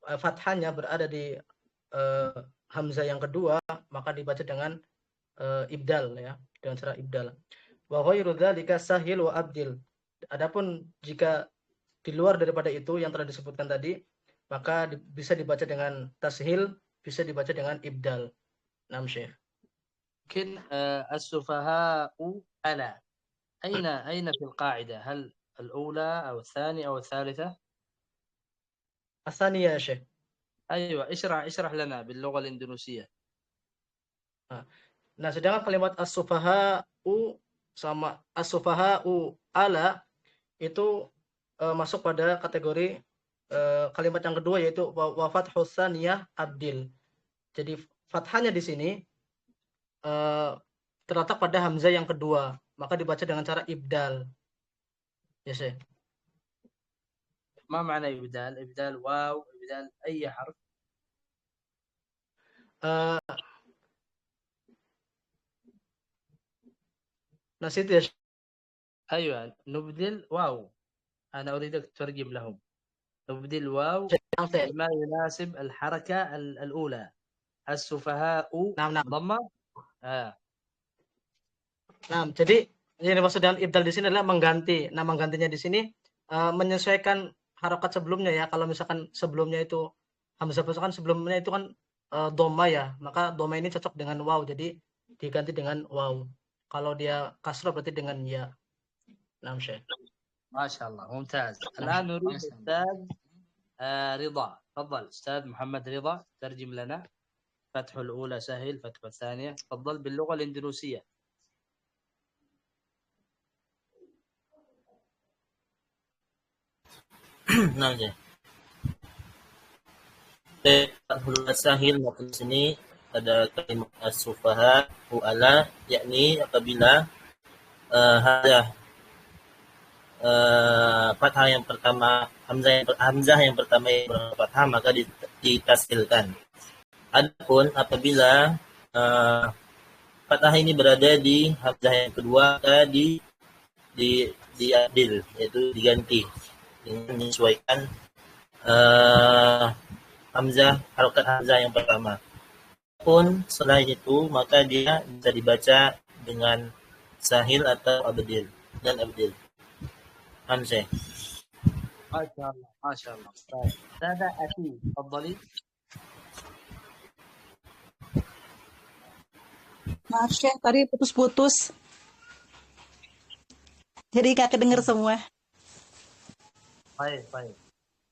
fathahnya berada di hamzah yang kedua maka dibaca dengan ibdal, ya, dengan cara ibdal. Wa ghairu dzalika sahil wa abdil. Adapun jika di luar daripada itu yang telah disebutkan tadi maka bisa dibaca dengan tashil, bisa dibaca dengan ibdal. Naam Syekh. Mungkin as-sufaha'u ala أين في القاعدة؟ هل الأولى أو الثانية أو الثالثة؟ الثانية يا شيخ. أيوة اشرح لنا باللغة الإندونيسية. Nah, sedangkan kalimat as-sufaha'u sama as-sufaha'u ala itu masuk pada kategori kalimat yang kedua, yaitu wa fathus tsaniyah abdil. Jadi fathahnya di sini terletak pada hamzah yang kedua, maka dibaca dengan cara ibdal. Ya, Syekh. ما معنى إبدال؟ إبدال واو، إبدال أي حرف؟ نسيت يا شيخ. أيوة نبدل واو، أنا أريدك تترجم لهم. نبدل واو بما يناسب الحركة الأولى. السفهاء ضمة. Nah, jadi yang dimaksud dengan ibdal di sini adalah mengganti. Nah, menggantinya di sini menyesuaikan harokat sebelumnya, ya. Kalau misalkan sebelumnya itu hamzah kan sebelumnya itu kan dhamma, ya, maka dhamma ini cocok dengan waw, jadi diganti dengan waw. Kalau dia kasrah berarti dengan ya. Naam Syekh. Masyaallah, mumtaz. الآن نريد أستاذ رضا. تفضل أستاذ محمد رضا، ترجم لنا فتح الأولى سهل، فتح الثانية. تفضل باللغة الإندونيسية. Nah, ya. Fathul sahil maksud sini pada kalimat as-sufaha ala, yakni apabila fathah yang pertama hamzah yang pertama yang berfathah maka ditasilkan. Adapun apabila fathah ini berada di hamzah yang kedua, maka diadil, yaitu diganti dengan menyesuaikan harokat hamzah yang pertama. Pun selain itu, maka dia bisa dibaca dengan sahil atau abdil dan abdil. Hamzah. ما شاء الله طيب هذا أتي تفضلي. Maaf Syekh, tadi putus-putus. Jadi nggak kedenger semua. طيب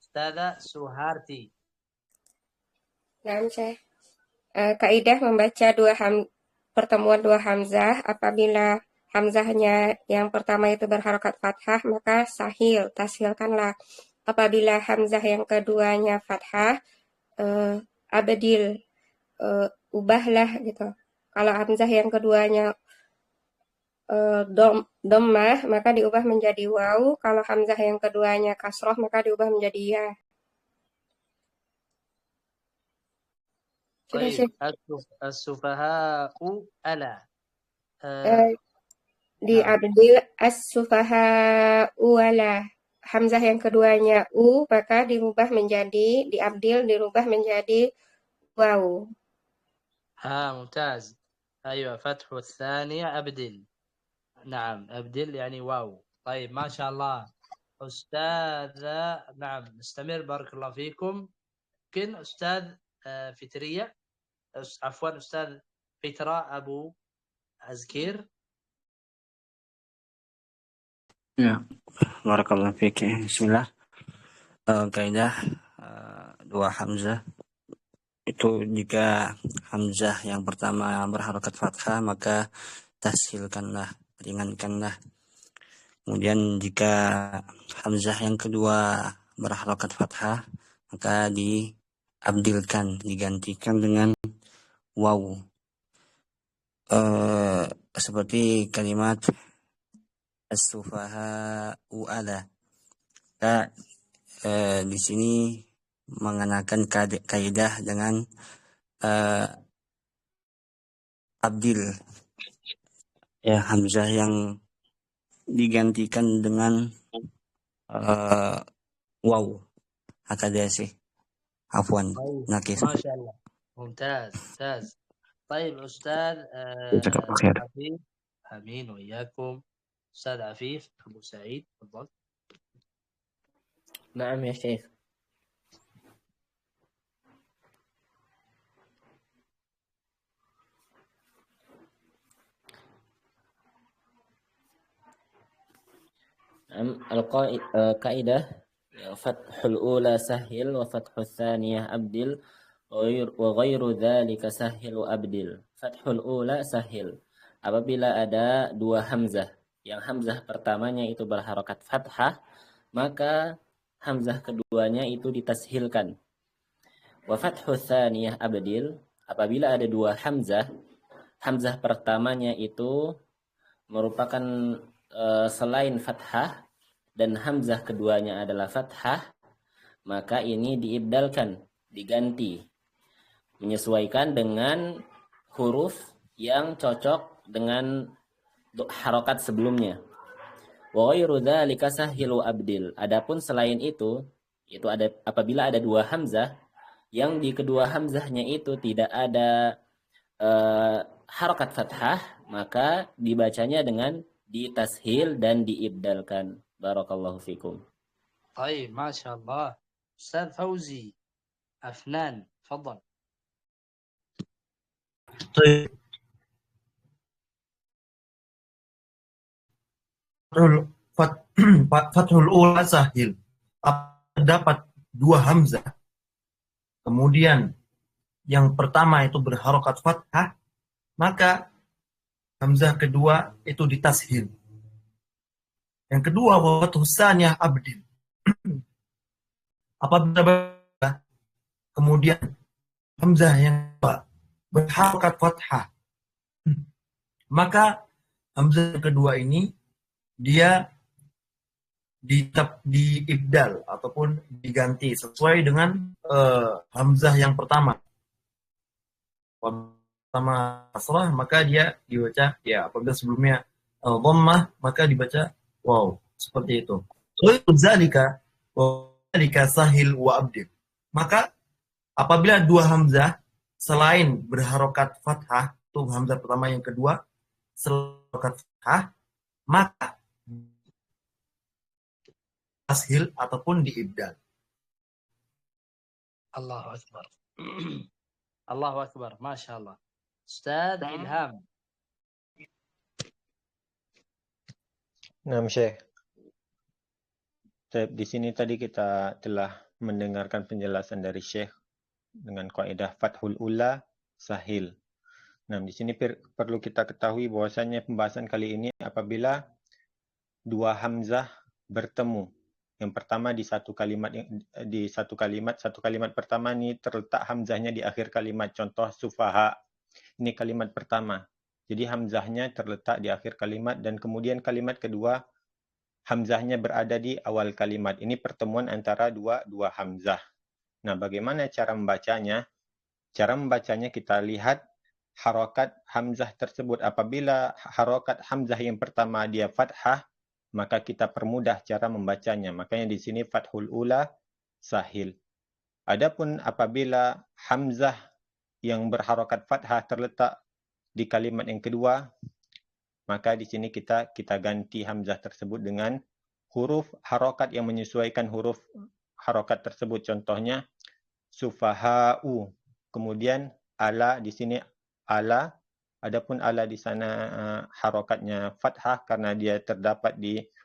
أستاذة سهارتي. Nah, Syekh. Kaidah membaca pertemuan dua hamzah. Apabila hamzahnya yang pertama itu berharokat fathah, maka sahil, tashilkanlah. Apabila hamzah yang keduanya fathah, abdil, ubahlah gitu. Kalau hamzah yang keduanya dhammah, maka diubah menjadi waw. Kalau hamzah yang keduanya kasroh, maka diubah menjadi ya. طيب السفهاء ألا di abdil as-sufaha wala. Hamzah yang keduanya maka dirubah menjadi, di abdil dirubah menjadi waw. ممتاز. أيوة فتح الثانية أبدل. نعم أبدل يعني واو. طيب ما شاء الله أستاذة. نعم نستمر بارك الله فيكم. ممكن أستاذ فطرية، عفوا أستاذ فطرة أبو أزكير. Ya, barakallahu fiik. Bismillah. Kaidah dua hamzah itu, jika hamzah yang pertama berharokat fathah maka tashilkanlah, ringankanlah. Kemudian jika hamzah yang kedua berharokat fathah maka diabdilkan, digantikan dengan waw. Seperti kalimat as-sufaha'u ala. Di sini mengenakan kaidah dengan abdil, ya, hamzah yang digantikan dengan waw. Hakada sih. Afwan, nakis. ما شاء الله ممتاز. طيب أستاذ جزاك الله خير. عفيف. آمين وإياكم. أستاذ عفيف أبو سعيد تفضل. نعم يا شيخ. القاعدة فتح الأولى سهل وفتح الثانية أبدل وغير ذلك سهل وأبدل. Fathul ula sahil. Apabila ada dua hamzah, yang hamzah pertamanya itu berharokat fathah, maka hamzah keduanya itu ditashilkan. Wa fathu tsaniyah abdil. Apabila ada dua hamzah, hamzah pertamanya itu merupakan selain fathah dan hamzah keduanya adalah fathah, maka ini diibdalkan, diganti, menyesuaikan dengan huruf yang cocok dengan harokat sebelumnya. Wa ghairu dzalika sahilu abdil. Adapun selain itu ada apabila ada dua hamzah yang di kedua hamzahnya itu tidak ada harokat fathah, maka dibacanya dengan ditashil dan diibdalkan. Barakallahu fikum. طيب ما شاء الله. أستاذ فوزي أفنان تفضل. طيب. Fathul ula sahil. Dapat dua hamzah. Kemudian yang pertama itu berharokat fathah, maka hamzah kedua itu ditashil. Yang kedua fathus tsaniyah abdil. Apabila kemudian hamzah yang kedua berharokat fathah, maka hamzah kedua ini dia diibdal ataupun diganti sesuai dengan hamzah yang pertama. pertama kasrah maka dia dibaca ya, apabila sebelumnya dhammah maka dibaca waw, seperti itu. Zalika sahil wa abdil. Maka apabila dua hamzah selain berharokat fathah, itu hamzah pertama yang kedua selain harokat fathah, maka tashil ataupun diibdal. Allahu Akbar. Allahu Akbar, Masya Allah. Ustaz Ilham. Nah, Syekh. Di sini tadi kita telah mendengarkan penjelasan dari Syekh dengan kaidah fathul ula sahil. Nah, di sini perlu kita ketahui bahwasanya pembahasan kali ini apabila dua hamzah bertemu. Yang pertama di satu kalimat pertama ini terletak hamzahnya di akhir kalimat. Contoh sufaha. Ini kalimat pertama. Jadi hamzahnya terletak di akhir kalimat dan kemudian kalimat kedua hamzahnya berada di awal kalimat. Ini pertemuan antara dua hamzah. Nah, bagaimana cara membacanya? Cara membacanya kita lihat harokat hamzah tersebut. Apabila harokat hamzah yang pertama dia fathah, maka kita permudah cara membacanya. Makanya di sini fathul ula sahil. Adapun apabila hamzah yang berharokat fathah terletak di kalimat yang kedua, maka di sini kita ganti hamzah tersebut dengan huruf harokat yang menyesuaikan huruf harokat tersebut. Contohnya sufaha'u. Kemudian ala, di sini ala. Adapun ala di sana harokatnya fathah karena dia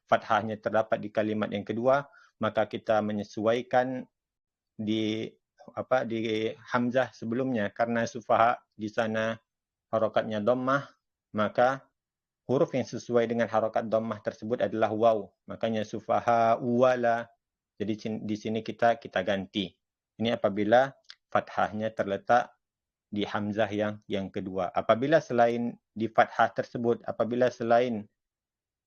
fathahnya terdapat di kalimat yang kedua, maka kita menyesuaikan di hamzah sebelumnya. Karena sufaha di sana harokatnya dhammah, maka huruf yang sesuai dengan harokat dhammah tersebut adalah waw. Makanya sufaha wala. Jadi di sini kita ganti. Ini apabila fathahnya terletak di hamzah yang kedua. Apabila selain di fathah tersebut, apabila selain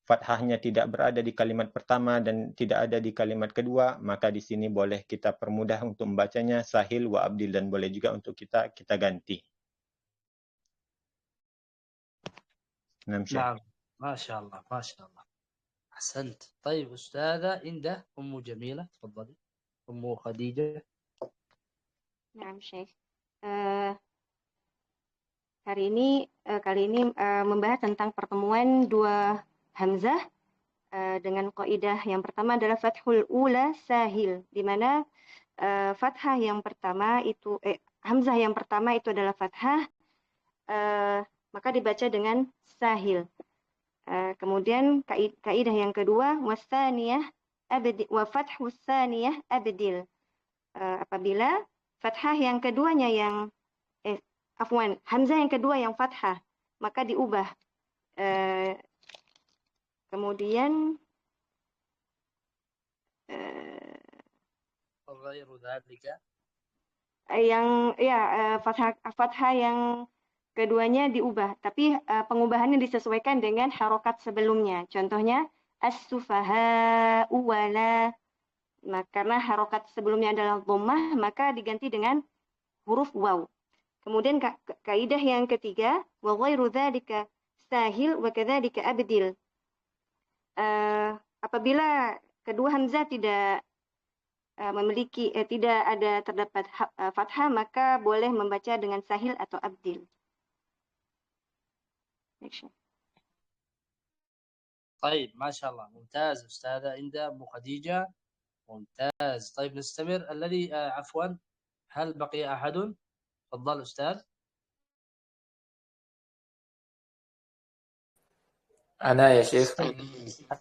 fathahnya tidak berada di kalimat pertama dan tidak ada di kalimat kedua, maka di sini boleh kita permudah untuk membacanya sahil wa abdil dan boleh juga untuk kita ganti. نعم ما شاء الله ما شاء الله أحسنت. طيب أستاذة عنده أم جميلة تفضلي. أم خديجة. نعم Syekh. Kali ini membahas tentang pertemuan dua hamzah dengan kaidah yang pertama adalah fathul ula sahil, di mana fathah yang pertama itu hamzah yang pertama itu adalah fathah, maka dibaca dengan sahil. Kemudian kaidah yang kedua wasaniyah abdil wa fathus saniyah abdil. Apabila fathah yang keduanya yang hamzah yang kedua yang fathah, maka diubah. Kemudian fathah yang keduanya diubah, tapi pengubahannya disesuaikan dengan harokat sebelumnya. Contohnya as-sufaha wala. Nah, karena harokat sebelumnya adalah dhammah, maka diganti dengan huruf waw. Kemudian kaidah yang ketiga, wa ghairu dzalika sahil wa kadzalika abdil. Apabila kedua hamzah tidak tidak ada terdapat fathah, maka boleh membaca dengan sahil atau abdil. طيب ما شاء الله ممتاز أستاذة عند أم خديجة ممتاز. طيب نستمر. الذي عفوا هل بقي أحد؟ تفضل أستاذ. أنا يا شيخ.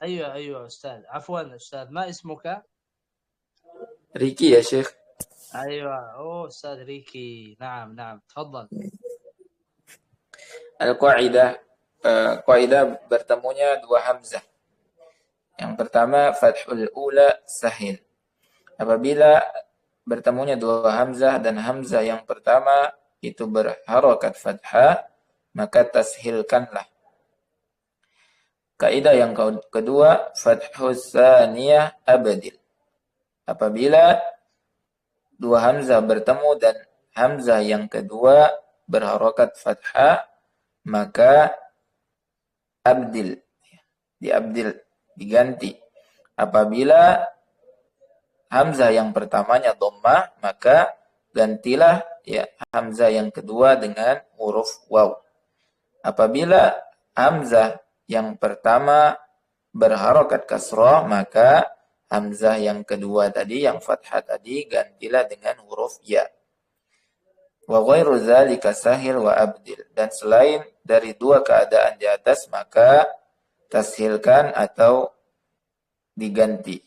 أيوة أستاذ. عفوا أستاذ ما اسمك؟ ريكي يا شيخ. أيوة أستاذ ريكي. نعم تفضل. Kaidah bertemunya dua hamzah. Yang pertama fathul ula sahil. Apabila bertemunya dua hamzah dan hamzah yang pertama itu berharokat fathah, maka tashilkanlah. Kaidah yang kedua fathus saniyah abdil. Apabila dua hamzah bertemu dan hamzah yang kedua berharokat fathah, maka abdil, diabdil, diganti. Apabila hamzah yang pertamanya dhammah, maka gantilah ya hamzah yang kedua dengan huruf waw. Apabila hamzah yang pertama berharokat kasrah, maka hamzah yang kedua tadi, yang fathah tadi, gantilah dengan huruf ya. Wa ghairu dzalika sahil wa abdil. Dan selain dari dua keadaan di atas, maka tashilkan atau diganti.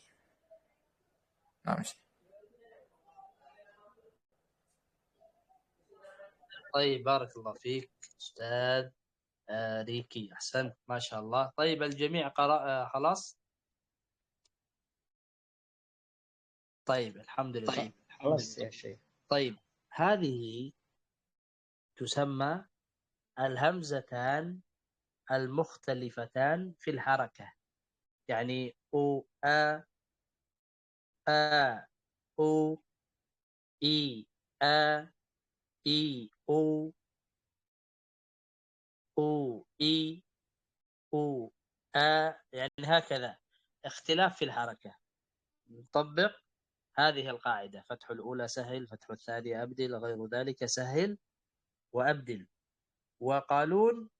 طيب بارك الله فيك أستاذ ريكي، أحسنت ما شاء الله. طيب الجميع قرأ خلاص؟ طيب الحمد لله. خلاص يا شيخ. طيب هذه تسمى الهمزتان المختلفتان في الحركة، يعني أو أ أو إي أ إي أو إي أو يعني هكذا، اختلاف في الحركة. نطبق هذه القاعدة: فتح الأولى سهل، فتح الثانية أبدل، غير ذلك سهل وأبدل. وقالون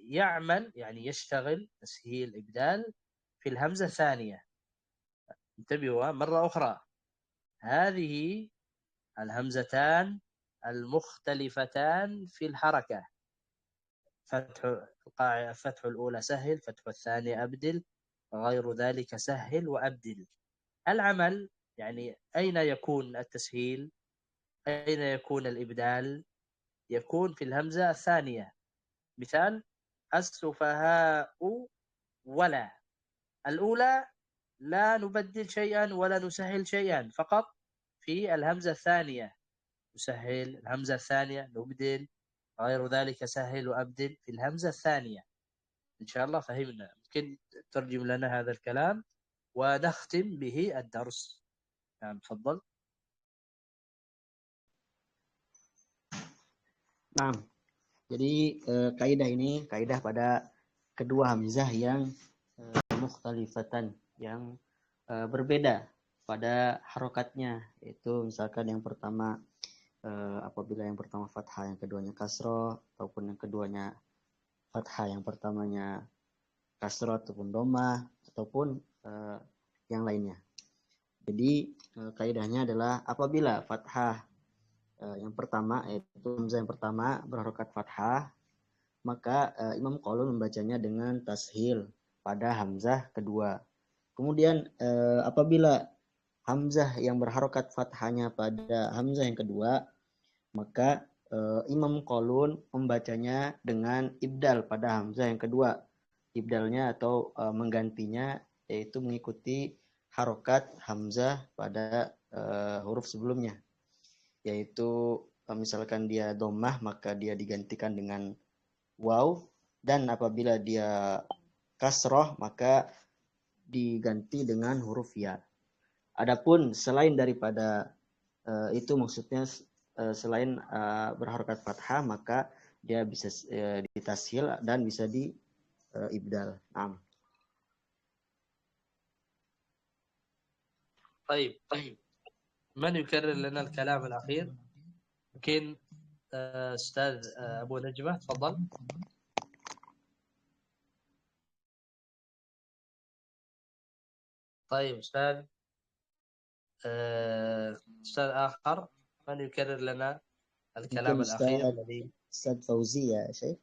يعمل يعني يشتغل تسهيل إبدال في الهمزة الثانية. انتبهوا مرة أخرى، هذه الهمزتان المختلفتان في الحركة، فتح الأولى سهل، فتح الثانية أبدل، غير ذلك سهل وأبدل. العمل يعني أين يكون التسهيل، أين يكون الإبدال؟ يكون في الهمزة الثانية. مثال: السفهاء ولا. الأولى لا نبدل شيئا ولا نسهل شيئا، فقط في الهمزة الثانية نسهل، الهمزة الثانية نبدل، غير ذلك سهل وأبدل في الهمزة الثانية. إن شاء الله فهمنا. ممكن ترجم لنا هذا الكلام ونختم به الدرس. نعم تفضل. Nah, jadi kaidah ini kaidah pada kedua hamzah yang mukhtalifatan, yang berbeda pada harokatnya, yaitu misalkan yang pertama apabila yang pertama fathah, yang keduanya kasroh, ataupun yang keduanya fathah, yang pertamanya kasroh ataupun dhammah, ataupun yang lainnya. Jadi kaidahnya adalah apabila fathah yang pertama, yaitu hamzah yang pertama berharokat fathah, maka Imam Qalun membacanya dengan tashil pada hamzah kedua. Kemudian apabila hamzah yang berharokat fathahnya pada hamzah yang kedua, maka Imam Qalun membacanya dengan ibdal pada hamzah yang kedua. Ibdalnya atau menggantinya yaitu mengikuti harokat hamzah pada huruf sebelumnya, yaitu misalkan dia dhammah maka dia digantikan dengan waw, dan apabila dia kasroh maka diganti dengan huruf ya. Adapun selain daripada itu, maksudnya selain berharokat fathah, maka dia bisa ditashil dan bisa di ibdal. طيب من يكرر لنا الكلام الأخير؟ يمكن أستاذ أبو نجمة تفضل. طيب أستاذ آخر من يكرر لنا الكلام الأخير الذي أستاذ فوزي يا شيخ.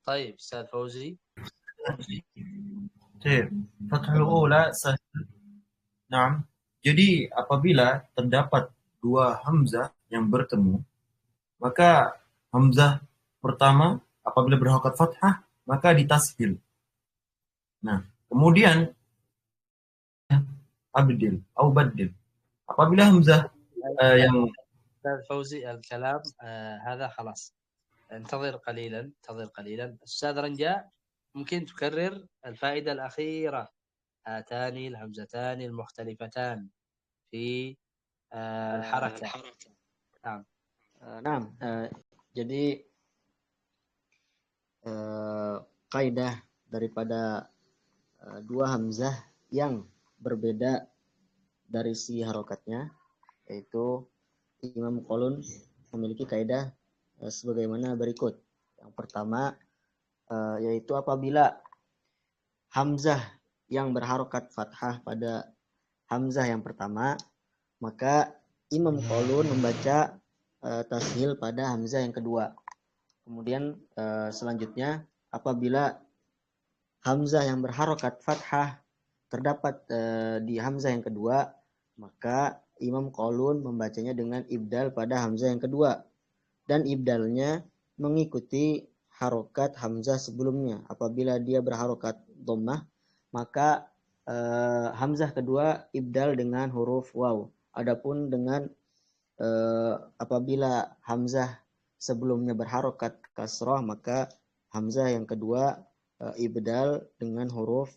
طيب أستاذ فوزي. Fathul ula sahil. Nah, jadi apabila terdapat dua hamzah yang bertemu, maka hamzah pertama apabila berharokat fathah maka ditashil. Nah, kemudian abdil atau badil. Apabila hamzah yang أستاذ فوزي الكلام هذا خلاص، انتظر قليلا. أستاذ رنجاء ممكن تكرر الفائدة الأخيرة: هاتان الهمزتان المختلفتان في الحركة. نعم. Jadi kaidah daripada dua hamzah yang berbeda dari si harokatnya, yaitu Imam Qalun memiliki kaidah sebagaimana berikut. Yang pertama yaitu apabila hamzah yang berharokat fathah pada hamzah yang pertama, maka Imam Qalun membaca tashil pada hamzah yang kedua. Kemudian selanjutnya apabila hamzah yang berharokat fathah terdapat di hamzah yang kedua, maka Imam Qalun membacanya dengan ibdal pada hamzah yang kedua, dan ibdalnya mengikuti harokat hamzah sebelumnya. Apabila dia berharokat dhammah, maka hamzah kedua ibdal dengan huruf waw. Adapun dengan apabila hamzah sebelumnya berharokat kasrah, maka hamzah yang kedua ibdal dengan huruf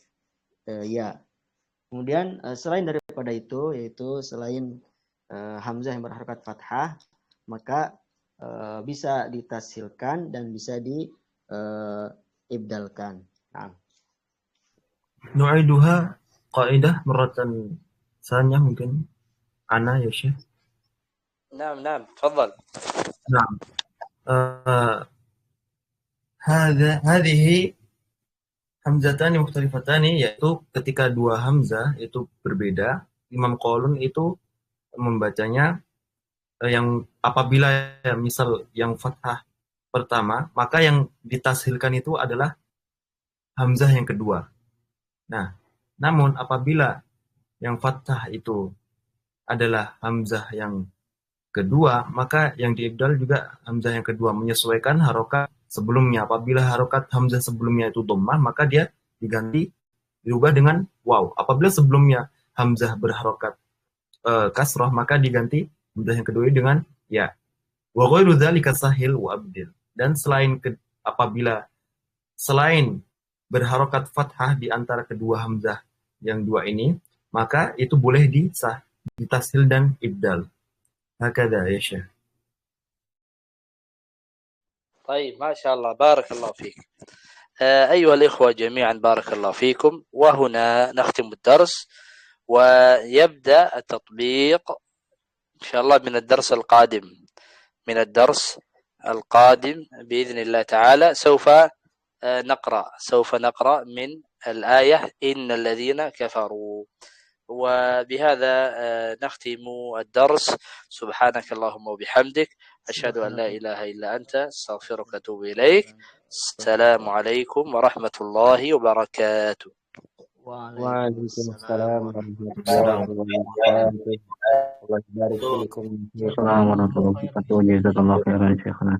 ya. Kemudian selain daripada itu, yaitu selain hamzah yang berharokat fathah, maka bisa ditashilkan dan bisa diibdalkan. Nu'iduha qaidah marratan tsaniyah mungkin ana ya Syekh. نعم تفضل. نعم. هذه hamzatani mukhtalifatani, yaitu ketika dua hamzah itu berbeda, Imam Qalun itu membacanya yang apabila misal yang fathah pertama, maka yang ditashilkan itu adalah hamzah yang kedua. Nah, namun apabila yang fathah itu adalah hamzah yang kedua, maka yang diibdal juga hamzah yang kedua, menyesuaikan harokat sebelumnya. Apabila harokat hamzah sebelumnya itu dhammah, maka dia dirubah dengan waw. Apabila sebelumnya hamzah berharokat kasrah, maka diganti hamzah yang kedua dengan ya. Wa ghairu dzalika sahil wa abdil. Dan apabila selain berharokat fathah di antara kedua hamzah yang dua ini, maka itu boleh ditashil dan ibdal. Hakadha ya Syekh. طيب ما شاء الله بارك الله فيك. أيها الإخوة جميعا بارك الله فيكم. وهنا نختم الدرس ويبدأ التطبيق إن شاء الله من الدرس القادم بإذن الله تعالى. سوف نقرأ من الآية إن الذين كفروا. وبهذا نختم الدرس. سبحانك اللهم وبحمدك، أشهد أن لا إله إلا أنت، استغفرك وأتوب إليك. السلام عليكم ورحمة الله وبركاته. وعليكم السلام ورحمة الله وبركاته. الله يبارك فيكم. السلام ورحمة الله وبركاته. جزاك الله خيرا شيخنا.